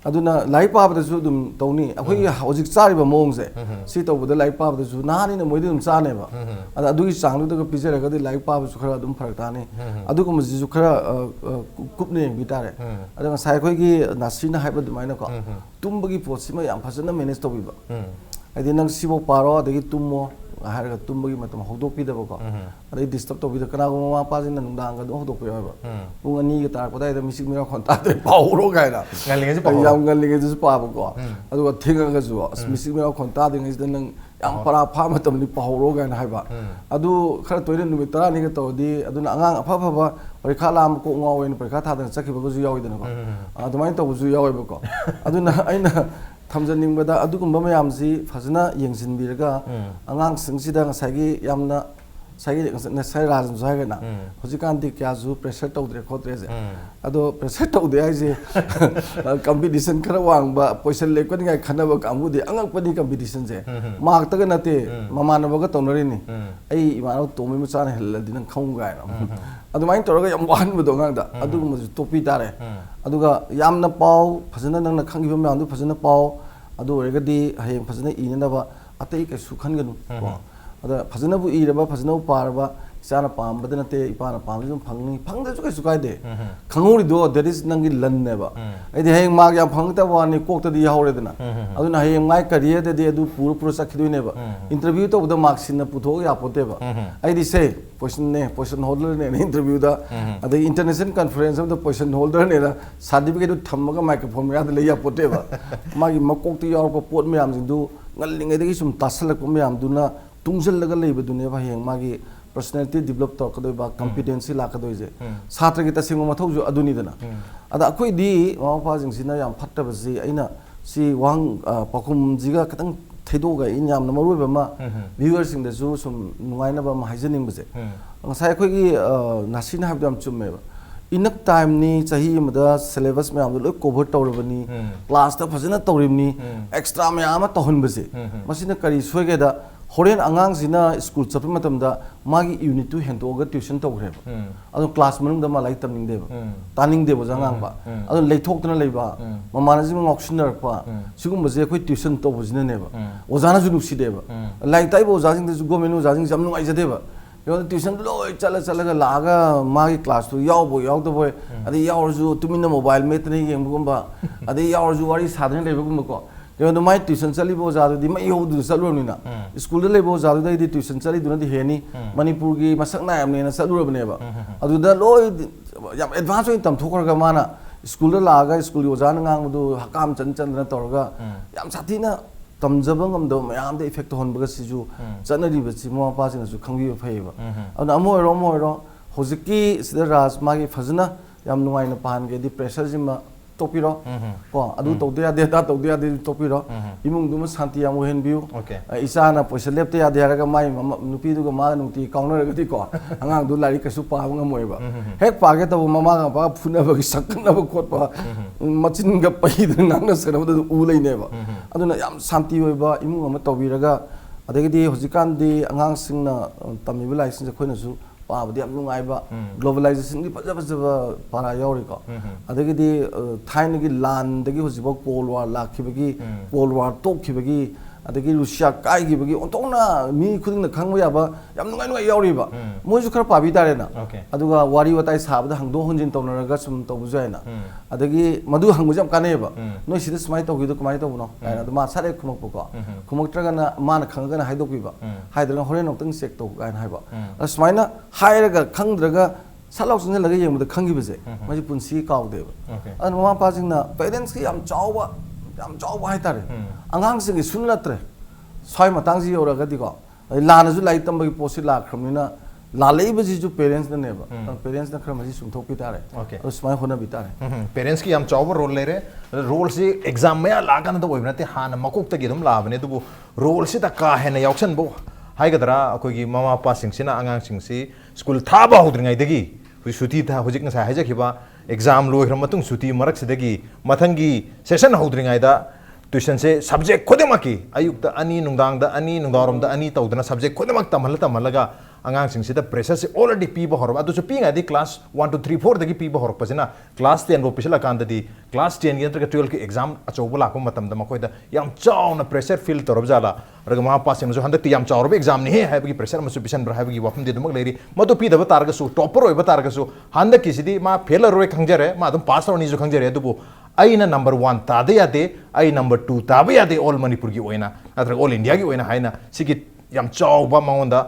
aduna lai pa ba su dum tawni akhoi hojik chari ba mong se si to bu da lai pa ba su na ni na moi dum cha ne ba ada adu gi chang lu da pizza ra ga di lai pa ba su khara dum pharak ta ne adu ko ji su khara kup ne bi ta re ada nga sai khoi gi nasri na hai ba dum ai na ko tum ba gi pot si ma yam phasana manage to bi ba adi nang si bo paro da gi tum mo har ga tum ba gi matam hodok pi da ba ko ada disturb to bi da kana ko ma pa jin na nung dang ga do hodok pi ba ung ani ga tar ko dai da misik mira khon ta de pau ro ga na ngal nge pa yam ngal nge ju pa ba ko adu ga thinga ga ju misik mira khon ta de ngi da nang yam para pha matam ni pau ro ga na hai ba adu khara toire nu mi tara ni ga to di adu na angang apha pha ba parikha lam ko ngaw wen parikha tha da chakhi ba ko ju yawi da na ko adu mai to ju yawi ba ko adu na aina thamjaning bada adugumba mayam si fazna yengsin biraga angang singsi da ngasagi yamna sai na sai Raj sai na hojikan di kya ju pressure to dre khotre je ado pressure to de ai je competition khara wang ba position le ko ngai khana ba kamu de angak pani competition je mark ta na te mamana ba ga tonori ni ai imano to mi mucha na hel din khong ga na adu mai to ga yam wan bu do ngang da adu mu topi tare adu ga yam na pau fazna nang na khangi ba ma adu fazna pau adu re ga di hayeng fazna ina na ba atai ka su khan ga nu ada fazna bu ira ba fazna bu par ba sana pam badana te ipana pam jum phangni phangda ju kai su kai de khanguri do that is nangi lan ne ba ai de heng mag ya phang ta wa ni kok ta di haure dana adu na heng mai career de de adu pura sakhi ne ba interview to the marks in na putho ya pote ba ai di say position holder ne interview da adu international conference of the position holder ne da certificate thamma ga microphone ya de le ya pote ba magi makok ti yaw ko pot me am jing du ngal lingai de sum tasalak ko me am du na tungzel laga leiba du ne ba heng magi personality develop to kadoi ba competency la kadoi je satra gi tasing ma thau ju aduni dana ada akoi di ma pa jing sina yam phatta ba ji aina si wang pakhum jiga katang thaido ga in yam na maroi ba ma viewers sing da ju sum nungai na ba ma haijening ba je ngasai akoi gi nasina habdam chumme ba inak time ni chahi mada syllabus me am lo cover tawrabani class ta phajana tawrimni extra me ama tahun ba je masina kari soige da horen angang sina school chapma matam da magi unit to hendo ga tuition to gre adu class manung da ma lai tamning de ba taning de ba jangang ba adu leithok tana leiba mamana jing optioner pa sigum ba je khoi tuition to bujina ne ba ojana ju nusi de ba lai tai bo jajing de ju go menu jajing jam nungai jade ba yo tuition loi chala ga laga magi class to yaw do boy adi yaw ju tumina mobile met ne yeng bugum ba adi yaw ju wari sadhan leiba gum ko yo no mai tuition chali bo jadu di mai yo du salu ni na school le bo jadu dai di tuition chali du na di heni manipur gi masak na am ne na salu ne ba adu da loi yam advance in tam thokor ga mana school la ga school yo jan ngang du hakam chan na tor ga yam sathi na tam jabang am do mayam de effect hon ba si ju chana ri ba chi mo pa sin ju khangbi ba phai ba adu amo ro hojiki sida Raj magi phajna yam nuai na pan ge di pressure jima topiro ko adu to dia de topiro imung dum santi am hen biu isa na poisa lepte ya de ga mai nupi du ga ma nuti counter ga di ko angang du lari ka su pa nga moi ba hek pa ge to mama ga pa phuna ba sakna ba khot pa machin ga pai de nang na sara ba u lei ne ba adu na yam santi oi ba imung am tobira ga adagi di hojikan di angang sing na tami ba license khoi na su पाबदी हम नुंगाइबा globalisation की फजब पारा यावरिको अदगी थाइन की लान दगी होजिबो cold war लाखिबगी कोल्ड वार तोखिबगी अदगी रुसिया काइगिबगी ओंतोना मी खुदिंग न खंगबा याबा याम नुंगाइ यावरिबा मोजु खरा पाबी तारेना अदुगा वारी वताइ साबदा हंगदो हंजिन तौनरगा सुम तौबुजायना अदगी मधु हंगबुजम कानेबा नोइ सिदा समाइ तौगिदो कमाइ तौनो कायना दमा सारे खुमकपको खुमकत्रगना मान खंगना हाइदोपिबा हाइदरगा होरेन ओंतंग चेक तौ गायना हाइबा समाइना हाइरगा खंगद्रगा सालाव संजलगा येंबदा खंगिबजे माजि पुंसी कावदेबा अन ममा पाजिंगना पेरेंट्स की याम चावबा हाइतारे अंगांग सिंग सुनलत्रे स्वाइ मतांगजि योरगदि को लानजु लाई तंबगी पोसि लाख्रमनिना लाले बजी जो पेरेंट्स ने नेबा पेरेंट्स ने खर मजी सुंथोक पितारे Okay. और स्माइ होना बितारे पेरेंट्स की हम चाव रोल ले रहे रोल से एग्जाम में लागान तो वही हाँ मकोक तक एकदम लाभने तो रोल से तक का है ना याक्शन बो हाई कदरा कोई ममा पापा सिंह आगाम सिंह स्कूल था बाहुद्रिंगाइदगी सुती था हुजिक नसा हाइजखिबा एग्जाम लोइख्रम मतुंग सुती मरक सिदगी मथंगी सेशन हौद्रिंगाइदा ट्यूशन से सब्जेक्ट खुदमकी अयुक्त अनी नुंदांग दा अनी नुंदारम दा अनी तौदना सब्जेक्ट खुदमक तमहलगा आगाम सिंह प्रेशर से ऑलरेडी पीब हरब अदुसु पींगादी क्लास 1 2 3 4 दगी पीब हरपसिना क्लास 10 रो पिछला कांददी क्लास 10 गी नत्रगा 12 के एग्जाम अचौब लाको मतम द मकोइदा याम चावना प्रेशर फील तौरब जाला रग मा पासिम जो हंदक याम चावरब एग्जाम नि है हाइबगी प्रेशर मसु पिसन ब्र हाइबगी वफम दे दमक लेरी मदु पीदब तारगसु टॉपर होइब तारगसु हंदक किसिदी मा फेल रोय खंगजरे मा दम पास रोनी जो खंगजरे दुबु अइना नंबर 1 तादे यादे अइ नंबर 2 ताबे यादे ऑल मणिपुर की ओइना नत्रगा ऑल इंडिया की ओइना हाइना सिगी याम चावबा माउंदा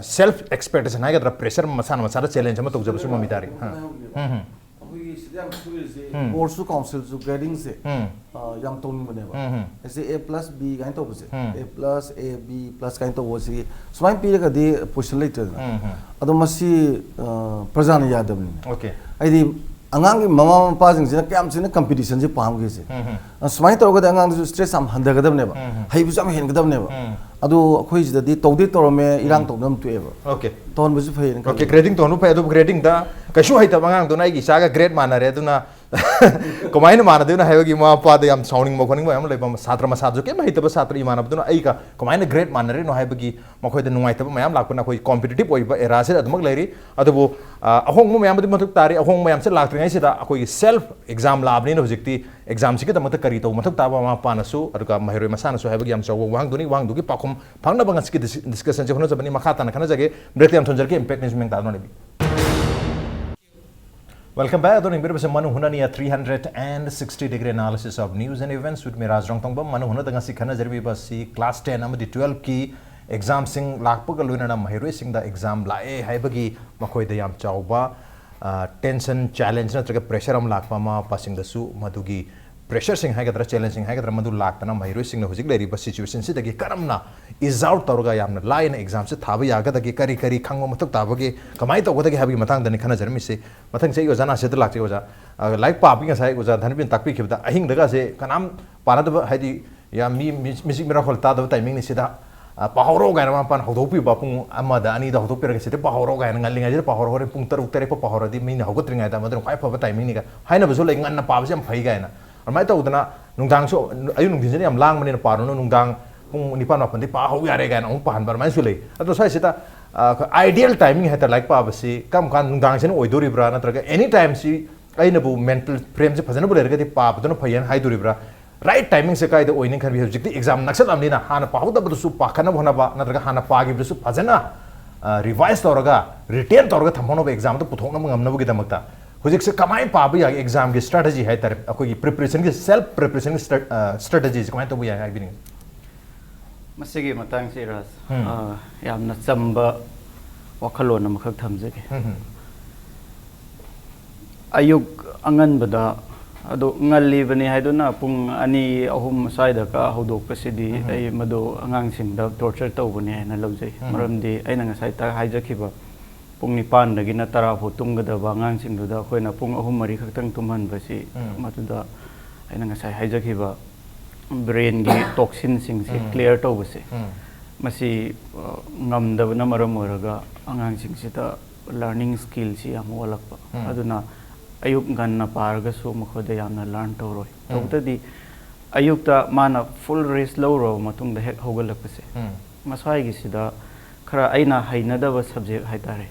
सेल्फ एक्सपेक्टेशन है कि प्रेशर मसाना मसाना चैलेंज में तो जब सुबह मितारी बोर्ड काउंसिल ग्रेडिंग से याम तोन बनेबा ऐसे A+B काइन तो बसे A+ A B+ काइन तो वसी स्वाइन पीरे का दे पोजीशन लेते अदो मसी प्रजान यादवनी ओके आइदी अंगांग ममा मपा जिंग क्याम सिने कंपटीशन से पामगे से स्वाइन तौरगद अंगांग स्ट्रेस हम हंदगदबनेबा हाइबु जाम हेनगदबनेबा अदो अखोई जिददी तौदे तौरमे इरांग तौदम तुएबा ओके तौन बजु फैन ओके ग्रेडिंग तौनु फै अदो ग्रेडिंग दा कशु हाइता अंगांग दोना इगी सागा ग्रेड मानरे अदुना कमाइन मानदेना हाइबगी मा पाद याम साउंडिंग मखोनिंग याम लेबा छात्र मसा जो के माहितबा छात्र इमानबदुना आई का कमाइन ग्रेड मानरे नो हाइबगी मखोइदा नुंगाइतबा मयाम लाकपना कोई कॉम्पिटिटिव ओइबा एरा से अदमक लेरी अदबो अहोंग मयाम बदि मथुक तारे अहोंग मयाम से लाक्त्रिङै सिदा अखोई सेल्फ एग्जाम लाबनि न हुजिक्ति एग्जाम सिके तमत करी तो मथुक ताबा मा पानसु अदुका महिरोय मसानसु हाइबगी याम चौ वांगदुनि पाखुम फांगना बंगस की डिस्कशन से होना जबनी मखा तना खना जगे ब्रेतियम थुंजर के impact न्यूज़मेंट तानो navy Welcome back. Adon ingber bese Manung Huna niya 360-degree analysis of news and events with me Raj Nongthombam. Manung Huna danga sikhana jarbi basi class 10 amadi 12 ki exam sing lakpaga loina na mahiroi sing da exam lae haibagi makoi da yam chauba tension challenge na traga pressure am lakpa ma passing da su madugi pressure sing hagadra challenging hagadra madu laktana mahiroi sing na hujik leri bas situation si dagi karamna is out tawga yamna line exam se thaba yaga dagi kari kari khangmo matuk tabage kamai to godagi habi matang dani khana jarmi se matang se yojana se lakti oja like pa pinga sai oja dhanbin takpi khibda ahing daga se kanam panad haidi ya mi music miracle ta da timing ni sida pahoro ga na pan hodopi ba pung amada ani da hodopi ra se te pahoro ga na ngalinga je pahoro hore pung taruk tere pahoro di mi na hogotringa da madron kai pa timing ni ga haina beso le ngan na pa ba jam phai ga na mai tau dana nungdang so ayu nungdin je yam lang mani na paru no nungdang pung nipan mapan di pa ho ya re ga na pahan bar mai su le ato sai sita ideal timing heta like pa ba si kam kan nungdang se no oidori bra na traga any time si aina bu mental frame se phajana bu le ga di pa ba no phayan hai dori bra right timing se kai the oining kan bi hojik exam naksal amni na hana pa hu da bu su pa khana bhona ba na traga hana pa gi bu su phajana revise toraga retain toraga thamhono ba exam to puthokna ngam na bu gi damakta हुजिक से कमाई पाबी या exam की strategy है तर अकोई preparation की self preparation की strategies कमाई तो बुया है बिनिंग मसिगी मतंग से रास यामना चंबा वखलोन मखक थमजगे अयुक अंगन बदा अदो ngally bani haiduna pung ani ahum saida ka hodok pasidi ai mado angang sing da torture tawbani na lawjai maramdi aina ngasai ta haijakhiba pung nipan dagi na tara pho tumgadaba angang sing da khoina pung ahum mari khaktang tumhan basi matuda aina ngasai haijakhiba brain gi toxin sing se clear tawbase masi ngamdaba na maram oraga angang sing sita learning skill si am walakpa aduna ayuk ganna parga su mukhoda yamna learn tawroi tawtadi ayukta mana full rest lawro matung da hek hogalakpase masai gi sida khara aina hainadaba subject haitare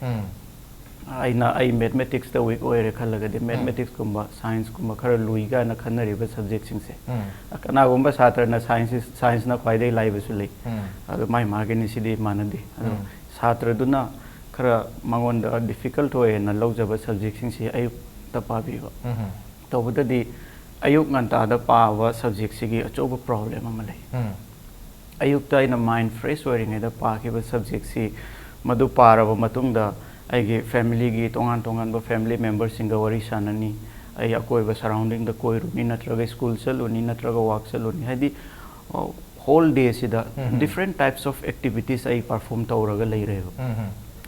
aina ai mathematics da week oire khalaga de mathematics kumba science kumba khara luiga na khanariba subject sing se kana gumba satra na science na kwaidai laiba su lei adu mai magani sidi manadi adu satra duna khara mangon da difficult hoye na lawjaba subject sing se ayuk ta pabiba tawbudadi ayuk nganta da pawa subject sigi achoba problem amalai ayukta ina mind fresh wearing da pakiba subject si madu paraba matungda aige family gi tongan tongan ba family members singa wari sanani ai akoi ba surrounding da koi runi natraga school saluni natraga work saluni hadi whole day sida different types of activities ai perform tawraga lei reba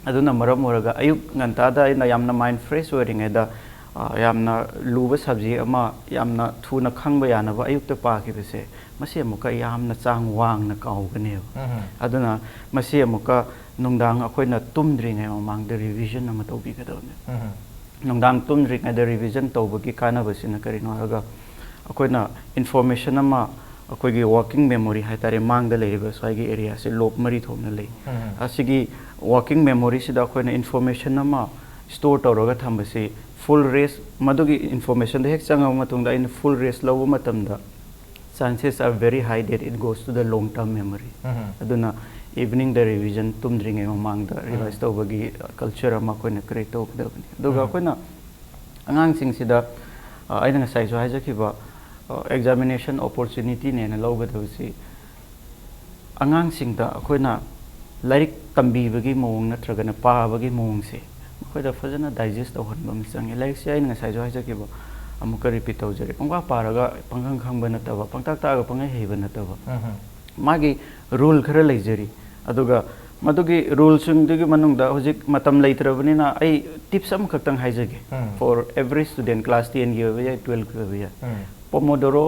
aduna maram oraga ayuk nganta da ina yamna mind fresh wering eda yamna luba sabji ama yamna thuna khangba yana ba ayuk ta pa ki bese masi amuka yamna chang wang na kaw gane aduna masi amuka nungdang akoina tumdri ngai mamang de revision ama tobi ka dawne nungdang tumdri ngai de revision tobagi kana basina karino araga akoina information ama akoigi working memory hai tare mang da leiba swagi area se lob mari thomna lei asigi working memory sida akoina information ama store tawraga thambase full race madugi information de hek changa matungda in full race lawu matamda chances are very high that it goes to the long term memory aduna evening the revision tumdringe mamang da revise tawbagi culture ama koina create tawbdabani aduga koina angang sing sida aina ngasai so haijakiba examination opportunity ne na lawgadawsi angang sing da koina larik tambibagi mawng natragana paabagi mawng se koida fajana digest tawhanba michange larik se aina ngasai so haijakiba amuka repeat tawjare pangwa paraga pangang khangba nataba pangtak taga pangai heiba nataba magi rule khara leijari aduga madugi rules singdigi manungda hojik matam leitrabani na ai tips am khaktang haijage for every student class 10 gi oya 12 gi oya pomodoro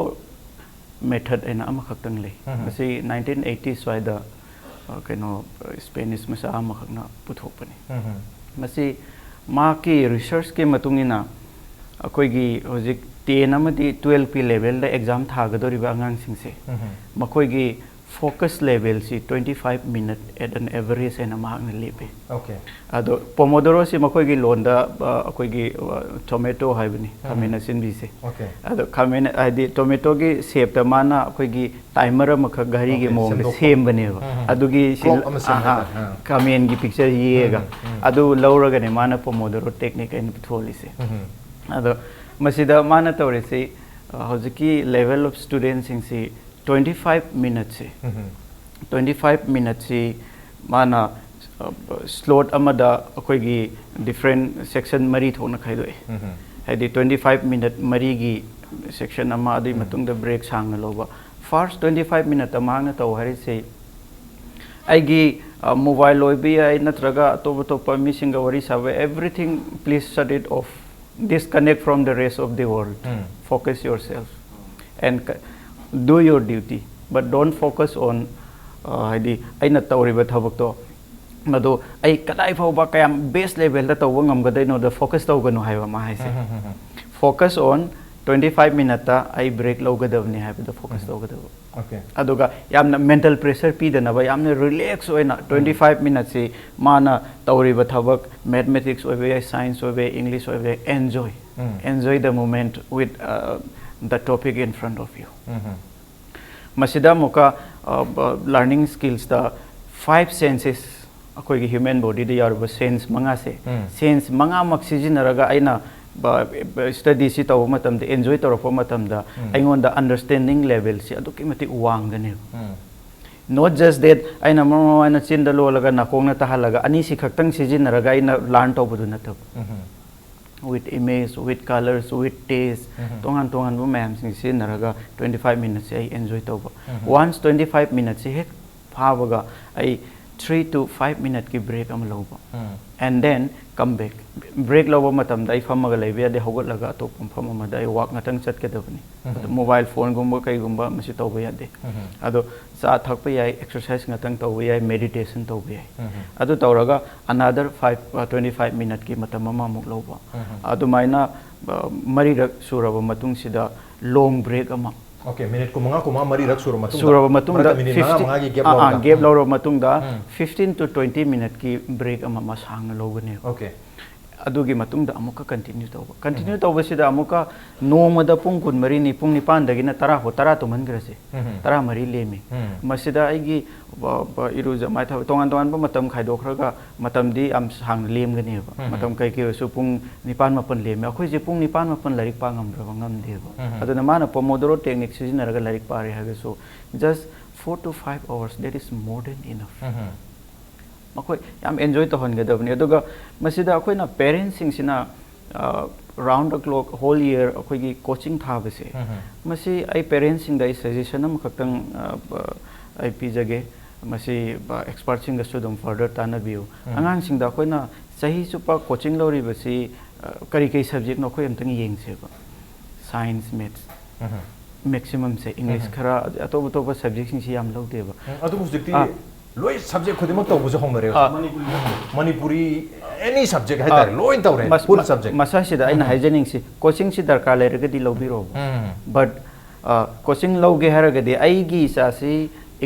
method ena am khaktang lei masi 1980 swaida kaino spanish masa am khakna puthopani masi ma ki research ke matungina akoigi hojik 10 amadi 12 p level da exam thagadoriba angang singse makoigi focus level si 25 minute at an average and amount lepe okay ado pomodoro si makoigi londa akoigi tomato haibani kamena sinbi se okay ado kamena adi tomato gi shape ta mana akoigi timer amakha gari gi mong same bane adugi kamen gi picture yega adu lauraga ne mana pomodoro technique en tholi se ado masida mana tawre se hojiki level of students sing si 25 minutes 25 minutes mana slot amada akoigi different section mari thona khaidoi hadi 25 minute mari gi section ama adi matung da break sangna loba first 25 minute amang na taw hari se aigi mobile loibi ai natraga top top mi singa wari sabe everything please shut it off disconnect from the rest of the world focus yourself and do your duty but don't focus on hadi aina tawriba thabak to mado ai kadai fawba kayam base level da tawba ngamgadai no da focus tawganu haiba ma haise focus on 25 minute ta ai break lawgadavni haiba da focus tawgadava okay aduga yamna mental pressure pi dana ba yamna relax oina 25 minutes se mana tawriba thabak mathematics oibe science oibe english oibe enjoy the moment with the topic in front of you masida moka learning skills da 5 senses akoigi human body da yarba sense manga se sense manga mak sijinaraga aina study si taw matam da enjoy tawrapa matam da aingon da understanding level si aduki mati uwang gane not just that aina mama chinda lolaga nakong na tahalaga ani si khaktang sijinaraga aina learn tawbudu natab with image, with colors, with taste, tongan bu ma'am sing naraga 25 minutes ay enjoy tawba. Once 25 minutes hek phabaga ay 3 to 5 minute ki break am lawba. And then come back. Break lawba matam da ay famaga laibi ade hogot laga atopam famama da ay walk ngatang chat kadabani. Mobile phone gumba kay gumba masi tawba yade. Ado sa thakpa yai exercise ngatang tawba yai meditation tawba yai. Ado tawraga another 25 minute ki matam mama muk lawba. Ado maina mari rak suraba matung sida long break ama. Okay, minute ko mga mari rak suraba matung da 50 gap lawra matung da 15 to 20 minute ki break ama masang na lawgane. Okay. adugi matungda amuka continue tawba sida amuka nomada pung kun mari ni pung nipan dagina tara to mangrase tara mari lemi masida aigi iruja mai tha tongan ba matam khaidokraga matam di am sang lem gani ba matam kai ke su pung nipan mapan lemi akhoi je pung nipan mapan larik pa ngam ra ngam de ba aduna mana pomodoro technique sijinaraga larik pare haga so just 4 to 5 hours that is more than enough makoi yam enjoy to hon gadabni aduga masida akoi na parents sing sina round the clock whole year akoi gi coaching tha base masi ai parents sing dai suggestion am khatang ai pijage masi expert sing su dum further tanabiu angang sing da koina sahi super coaching lori basi kari kai subject no khoi amtang yeng se ba science maths maximum se english khara atop atop subject sing si yam lo de ba adu subject loi subject khodimak to bujo hong re manipuri any subject hai tar loi tawre full subject masa si da aina hygienic si coaching si darkar le rega di lo bi ro but coaching lo ge haraga de ai gi sa si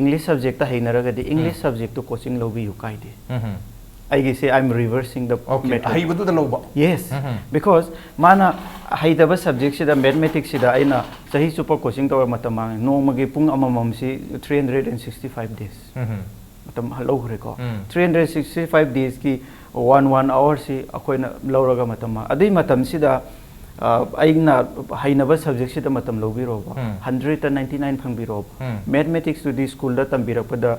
english subject ta hainara ga de english subject to coaching lo bi yu kai de I say I'm reversing the method. Hai badu da loba. Yes, because mana hai da ba subject sida mathematics sida aina sahi super coaching to matamang no magi pung amamam si 365 days. Matam halo re ko 365 days ki 1 hour si akoina lauraga matama adai matam sida aina hainaba subject sida matam lobi roba 199 phang bi roba mathematics to the school da tambirapada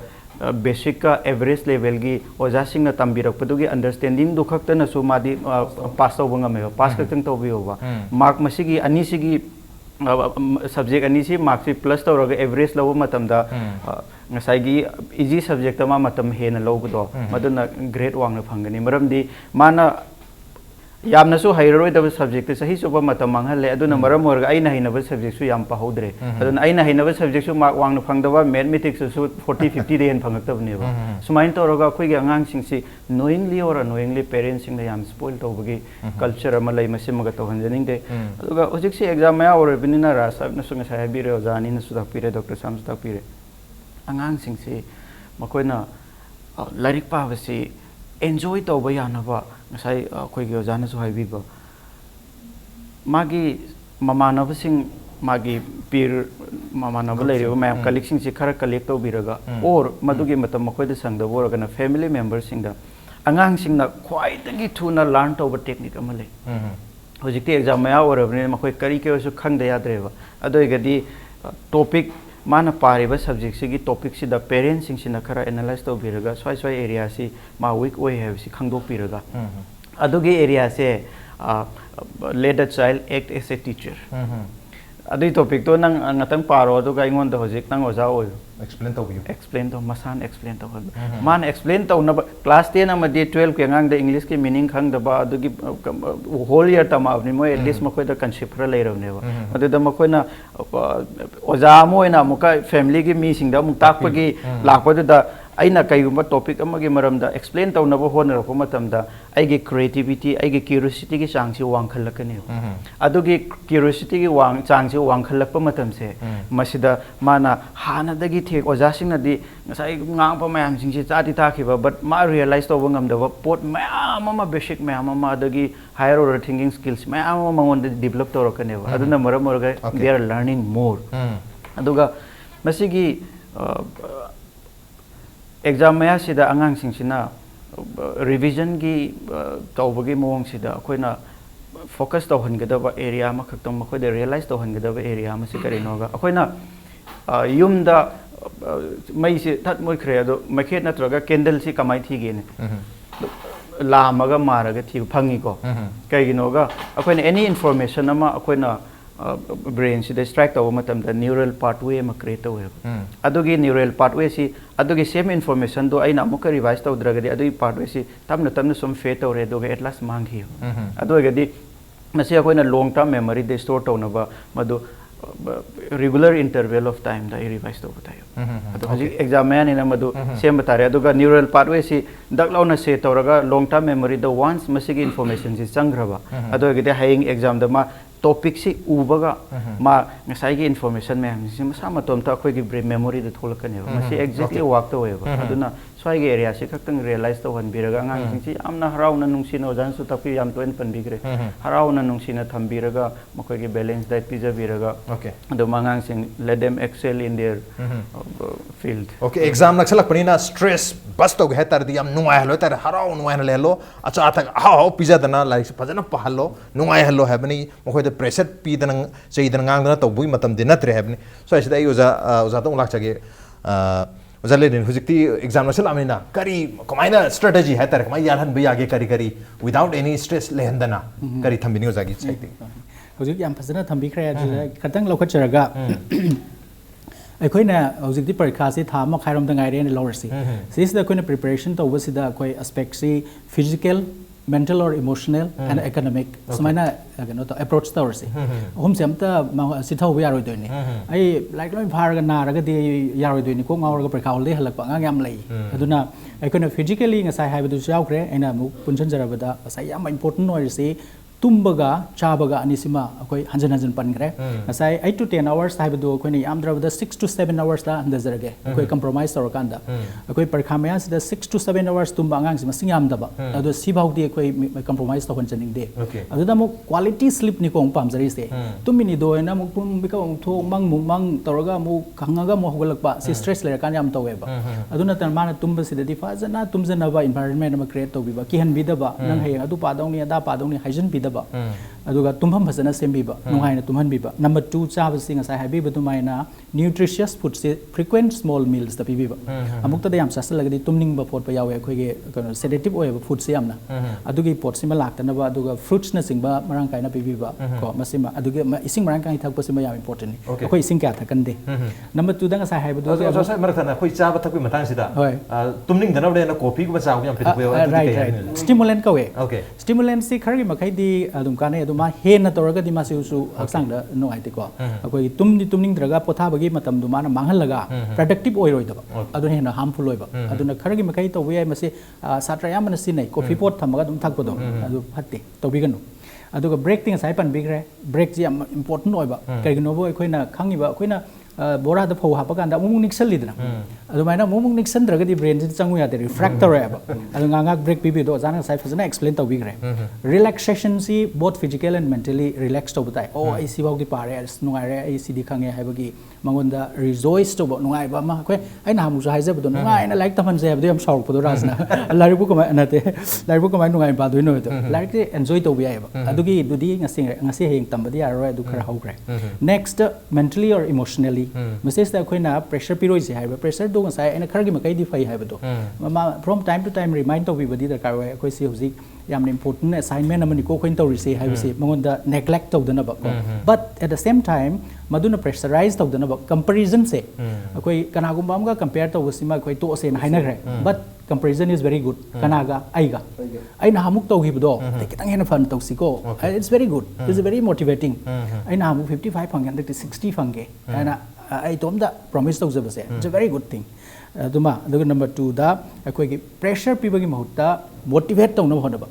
basic ka average level gi oja sing na tambirakpadugi understanding du khakta na su madi pass tawanga me pass khakta tawbi oba mark masigi ani sigi subject ani si mark si plus tawraga average law matam da ngasai gi easy subject ma matam hena lawdo maduna grade wang na phangani maramdi mana yamna su hairoi da subject sahi suba matam manghal le aduna maram orga aina hainaba subject su yam pa hodre aduna aina hainaba subject su mark wang na phangdaba mathematics su 40 50 den phangaktab ne ba sumain tawraga khoi gi angang sing si knowingly or unknowingly parents sing da yam spoil tawbagi culture ama lai masim ga tawhanjaning de aduga hojik si exam ya or binina ra sab na sunga sai bi re ojani na sudak pire dr sam sudak pire angang sing si makoina larik pa basi enjoy tawba yanaba ngasai khoi gi ojana su haibi ba magi mamanaba sing magi peer mamanaba leire ma collection si khara collect to biraga or madugi matam makhoi da sang da borga na family members sing da angang sing na khwai dagi thuna learn to ba technique amale hojikti exam ya orabne makhoi kari ke su khang da yadre ba adoi gadi topic mana pariba subject sigi topic si da parents sing sina khara analyze to biraga swai area si ma weak way have si khangdok piraga adugi area se let the child act as a teacher adui topic to nang ngatang paro to ga ingon da hojik nang oja oy explain to masan explain to man explain to na class 10 amadi 12 ke ngang da english ke meaning khang da ba adugi whole year tama apni mo at least makoi da concept ra leiram ne ba adu da makoi na oja mo ina muka family gi mi sing da muk tak pa gi lakpa da aina kaigumba topic amagi maramda explain tawnaba honara ko matamda aigi creativity aigi curiosity gi changsi wangkhalakani adugi curiosity gi wang changsi wangkhalakpa matamse masida mana hanadagi thek ojasing na di ngasai ngang pa mayam singsi chati takhiba but ma realize to wangam da pot mayam ama basic mayam ama adagi higher order thinking skills mayam ama on develop to rakane aduna maram orga they are learning more aduga masigi exam maya sida angang sing sina revision gi tawbagi mong sida akoina focus to hangada area ma khaktam makoi de realize to hangada area ma si kari noga akoina yumda mai si that moi khre ado makhet natraga candle si kamai thi ge ne la maga maraga thi phangi ko kai gi noga akoina any information ama akoina brain si distract over matam the neural pathway ma create to adugi neural pathway si adugi same information do aina amuka revise to dragadi adugi pathway si tamna some fate to re do at last manghi adugi masi akoina long term memory de store to na ba madu regular interval of time da revise to batayo adu haji exam man ina madu same batare aduga neural pathway si daklau na se to raga long term memory the once masigi information si changraba adugi de haying exam da ma topic si ubaga ma ngasai gi information me si ma matom ta khoi gi brain memory de tholakane ma si exactly work to weba aduna swai gi area si khaktang realize to han biraga ngang sing si amna harau na nungsi no jan su tapi yam to en pan bigre harau na nungsi na tham biraga makoi gi balance diet pizza biraga okay ado mangang sing let them excel in their field okay exam naksalak panina stress bus to hetar di am nuai halo tar harau nuai halo acha athak how pizza dana like phajana pahalo nuai halo habni makoi the pressure pi danang sei danang ngang dana to bui matam de natre habni so ai sidai uza to lak chage uza Lenin hujikti exam nasal amina kari komaina strategy hai tar kamai yalhan bi age kari without any stress lehendana kari thambini uza gi chai hujik yam phasana thambi khra khatang lokhat charaga ꯑꯩꯈꯣꯏꯅ ꯍꯧꯖꯤꯛꯇꯤ ꯄꯔꯤꯈꯥꯁꯤ ꯊꯥ ꯑꯃ ꯃꯈꯥꯏꯔꯣꯝꯗ ꯉꯥꯏꯔꯦꯅ ꯂꯧꯔꯁꯤ ꯁꯤꯁꯤꯗ ꯑꯩꯈꯣꯏꯅ preparation ꯇꯧꯕꯁꯤꯗ ꯑꯩꯈꯣꯏ ꯑꯁꯄꯦꯛꯁꯤ physical mental or emotional and academic sumaina kano to approach tawrsi hum se amta sithau yaroi doini ai like loi pharaga naraga di yaroi doini ko ngawraga prekhaul de halakpa ngang yam lei aduna aikona physically ngasai haibadu yaukre aina mu punjan jarabada asai yam important oirsi tumbaga chabaga anisima akoi hanjan hanjan pangre asai 8 to 10 hours haibadu akoi yamdrabada 6 to 7 hours la handazarage akoi compromise tawrakanda akoi parkha maya sida 6 to 7 hours tumba angang sima singyam daba adu sibhaudi akoi compromise tawhan chaning de aduda mo quality sleep ni ko pamjari se tumini do na mo pum bika tho mang tawraga mo khangaga mo hogalakpa si stress lera kan yam taweba aduna tan mana tumba sida di fazana tumjana ba environment ma create tawbiba kihan bidaba nang hayang adu padongni ada padongni hygiene bidaba aduga tumham phasana sembiba nungaina tumhan biba number 2 chaba singa sai habiba tumaina nutritious food se frequent small meals da biba amukta da yam sasalagadi tumning ba pot pa yawe khoige sedative oya food se yamna adugi pot sima laktana ba aduga fruits na singba marang kaina biba ko masima aduga ising marang kai thakpa sima yam important ni khoi ising kya thakande number 2 da sai habiba do sai marathana khoi chaba thakpi matang sida tumning dana na coffee ko chaw yam phit right stimulant ka we okay stimulant si khari makai di adum kane aduma hena torga di masu su haksang da no ai te ko akoi tumning draga potha bagi matam du mana manghal laga productive oil roida adu hena harmful oiba aduna kharagi makai to we mase satra yam na sinai coffee pot thamaga dum thakpo do adu phatte to biganu aduga break ting sai pan bigre break ji important oiba kaigino bo akoina khangiba akoina bora da phau hapa kan da mung nixal lidna adumai na mung nixal dragadi brain ji changu ya de refractor aba adu nga break bb do jana sai fazana explain to bigre relaxation si both physical and mentally relaxed to butai oh ai si bawdi pare nungai re ai si di khange haibagi mangonda rejoice to bo nungai ba ma koi ai na mu sa haije bu nungai na like taman je bu yam sauk pu do rasna lari bu ko ma na te lari bu ko ma nungai ba do no to lari ke enjoy to bi ai ba adugi dudi ngasi heng tambadi aro adu khara hogre next mentally or emotionally message da koina pressure piroi si haiba pressure do ngasai ena khargi makai di fai haiba do ma from time to time remind to bi badi da kar wai koi si hozik yamna important assignment amani ko koin to risi haiba si mangon da neglect to dana ba but at the same time maduna pressurize to dana ba comparison se koi kana gum bam ga compare to wasima koi to se na haina gre but comparison is very good kanaga aiga aina hamuk to gibo do kitang hena fun to siko it's very good it's very motivating aina hamuk 55 phang 60 phang ge aina I told that promise to say it's a very good thing. Duma number 2 da akoi pressure people gi mahutta motivate to no honaba.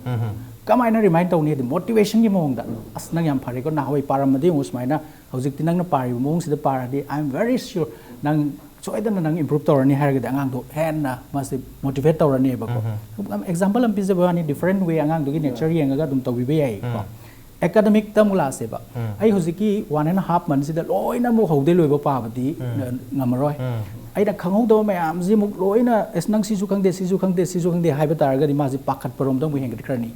Come I remind to the motivation gi mohong da as nang yam phare ko na hoi paramadi usmaina hojik tinang na pari mong sida paradi I am very sure nang soidana nang improve to rani harga da angang do hen na must motivate to rani ba ko. Example am pizza bani different way angang do gi nature yenga dum to bi ai ko. Academic tamula seba ai hojiki 1.5 months da loina mo hode loiba pa badi ngamaroi ai da khangau do mayam ji muk loina esnang si su khangde haiba targa di ma ji pakhat parom dong bu heng krani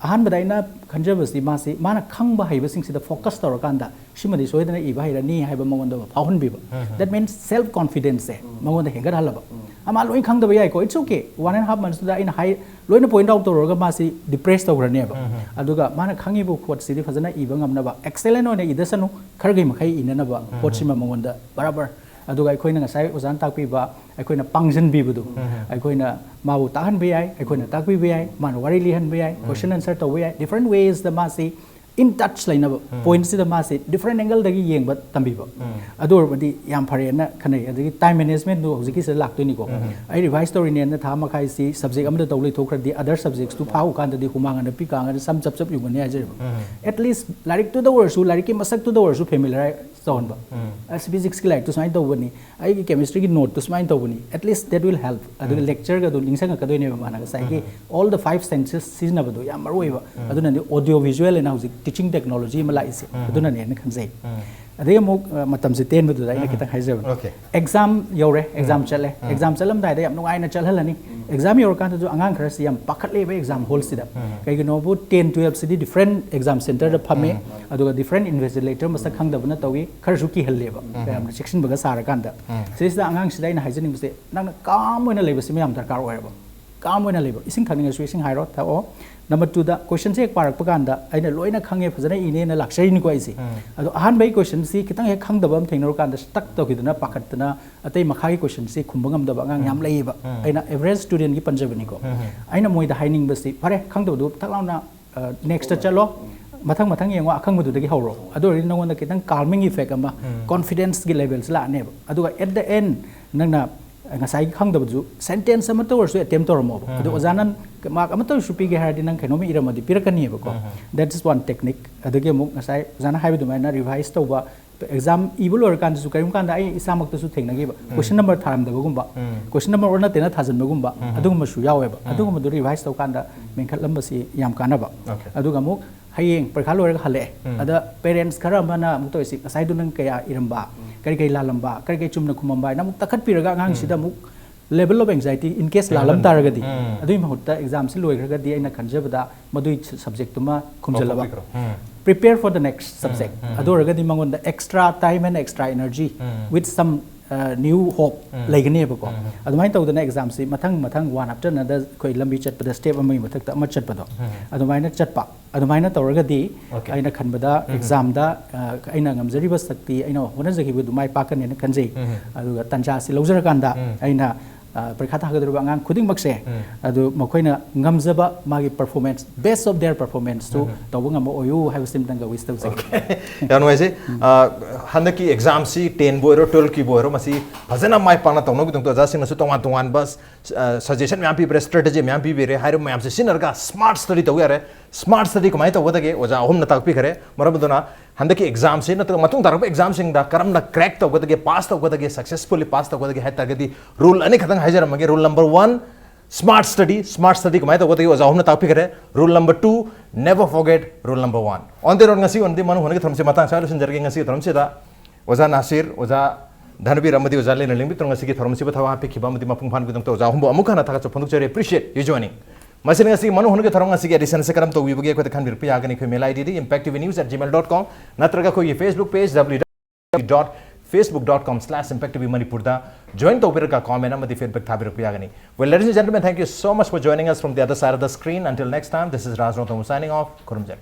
ahan badaina khanjabasi ma si mana khangba haiba sing sida focus tor kanda shimadi soidana iba hairani haiba mongonda phahun biba that means self confidence se mongonda hengar halaba ama loin khangda bai ko it's okay 1.5 months da in high loina point out tor ga ma si depressed tograni ba aduga mana khangi bu khot sidi fazana iba ngamna ba excellent one idasanu khargai makai inana ba potsima mongonda barabar aduga aikoina ngasai ozan takpi ba aikoina pangjan bi budu aikoina mabu tahan bi ai aikoina takpi bi ai man wari lihan bi ai question answer to bi ai different ways the masi in touch laina points the masi different angle dagi yeng ba tambi ba adur badi yam phare na khanai adagi time management do hojiki se lak to ni ko ai revise story ne na thama khai si subject amda tawlei thokra di other subjects to phau kan di humang na pi ka nga sam chap yu ne ajer at least larik to the word su larik ki masak to the word su familiar sound ba as physics ki like to sign to bani ai chemistry ki note to sign to bani at least that will help adu lecture ga do lingsang ka do ne ba na sai ki all the 5 senses season ba do yam maroi ba aduna ni audio visual and hojik teaching technology ma lai se aduna ne na khanjai adai mo matam se ten bu da ina kitang haijab exam yore exam chale exam chalam dai da yam nungai na chalhalani exam yor kan jo angang khara si yam pakhat le ba exam hall sida kai gi no bu 10 12 city different exam center da phame aduga different invigilator masa khangda bana tawi khar su ki halle ba yam section baga sara kan da sida angang sida ina haijaning se nang kam oina leba se yam darkar oira ba काम ओइना लेबो इसिंग थानिंग सु इसिंग हाइरो था ओ number 2 da question se ek parak pakanda aina loina khange phajana ine na laksari ni ko ai si ado ahan bai question si kitang he khang dabam thengno kanda stuck to kiduna pakatna atai makha gi question si khumbangam da ngang yam leiba aina average student gi panjabani ko aina moi da haining basi pare khang du taklauna next chalo mathang mathang yengo akhang du dagi hawro ado ri nongon da kitang calming effect ama confidence gi levels la ne ado at the end nangna ngasai khang da bu sentence ama to so attempt to mo ado ojanan mark ama to supi ge hardi nang khenomi iramadi pirakani ba ko that is one technique adage muk ngasai jana haibu du na revise to ba exam ibul or kan su karim kan da ai isamak to su thengna gi ba question number tharam da gum ba question number orna tena thajan ba gum ba adugum su yawe ba adugum du revise to kan da menkhat lam ba si yam kana ba aduga muk hayeng parkha loi ga hale ada parents khara mana muk to si ngasai du nang kaya iramba kari kai lalamba kari kai chumna khumamba na muk takhat piraga ngang sida muk level of anxiety in case lalam taragadi adui mahutta exam se loi gragadi aina khanjabada madui subject tuma khumjalaba prepare for the next subject adoragadi mangon the extra time and extra energy with some new hope laigani bako adumai tawdana exam si mathang one after another koi lambi chat pada step amai mathak ta ama chat pado adumai na chat pa adumai na tawragadi aina khanbada exam da aina ngamjari ba sakti aina honajagi bu dumai pakan ne kanjei aduga tanja si lojara kanda aina parikha thagadruba ngang khuding bakse adu makoina ngamjaba magi performance best of their performance to tawung am oyu have sim tanga wisdom se yanu ase handaki exam si 10 boiro 12 ki boiro masi phajana mai pana tawno bi tongto jasing na su tongan bas suggestion myam pi strategy myam pi bere hairu myam se sinarga smart study to yare smart study kamai to wadage oja hom na takpi khare marabuduna handaki exam se na to matung darab exam sing da karam na crack to wadage pass to wadage successfully pass to wadage hatagadi rule ani khatang hajar mage rule number 1 smart study kamai to wadage oja hom na takpi khare rule number 2 never forget rule number 1 on the road ngasi on the manu honage thamse matang solution jarge ngasi thamse da oja nasir oja Dhanabir amadi oja le ling bitrong ngasi ki thamse ba thawa pe khiba mati mapung phan bi dong to oja hombo amukha na thaka choponduk jare appreciate you joining Masih ngasi manu hono ke tharong ngasi edition se karam to wi bagi ko te khan bir pi agani ko mail id di impacttvnews@gmail.com natraga ko ye Facebook page www.facebook.com/impactvmanipur da join to bir ka comment amadi feedback thabir pi agani. Well, ladies and gentlemen, thank you so much for joining us from the other side of the screen. Until next time, this is Raj Nongthombam signing off. Kurumjar.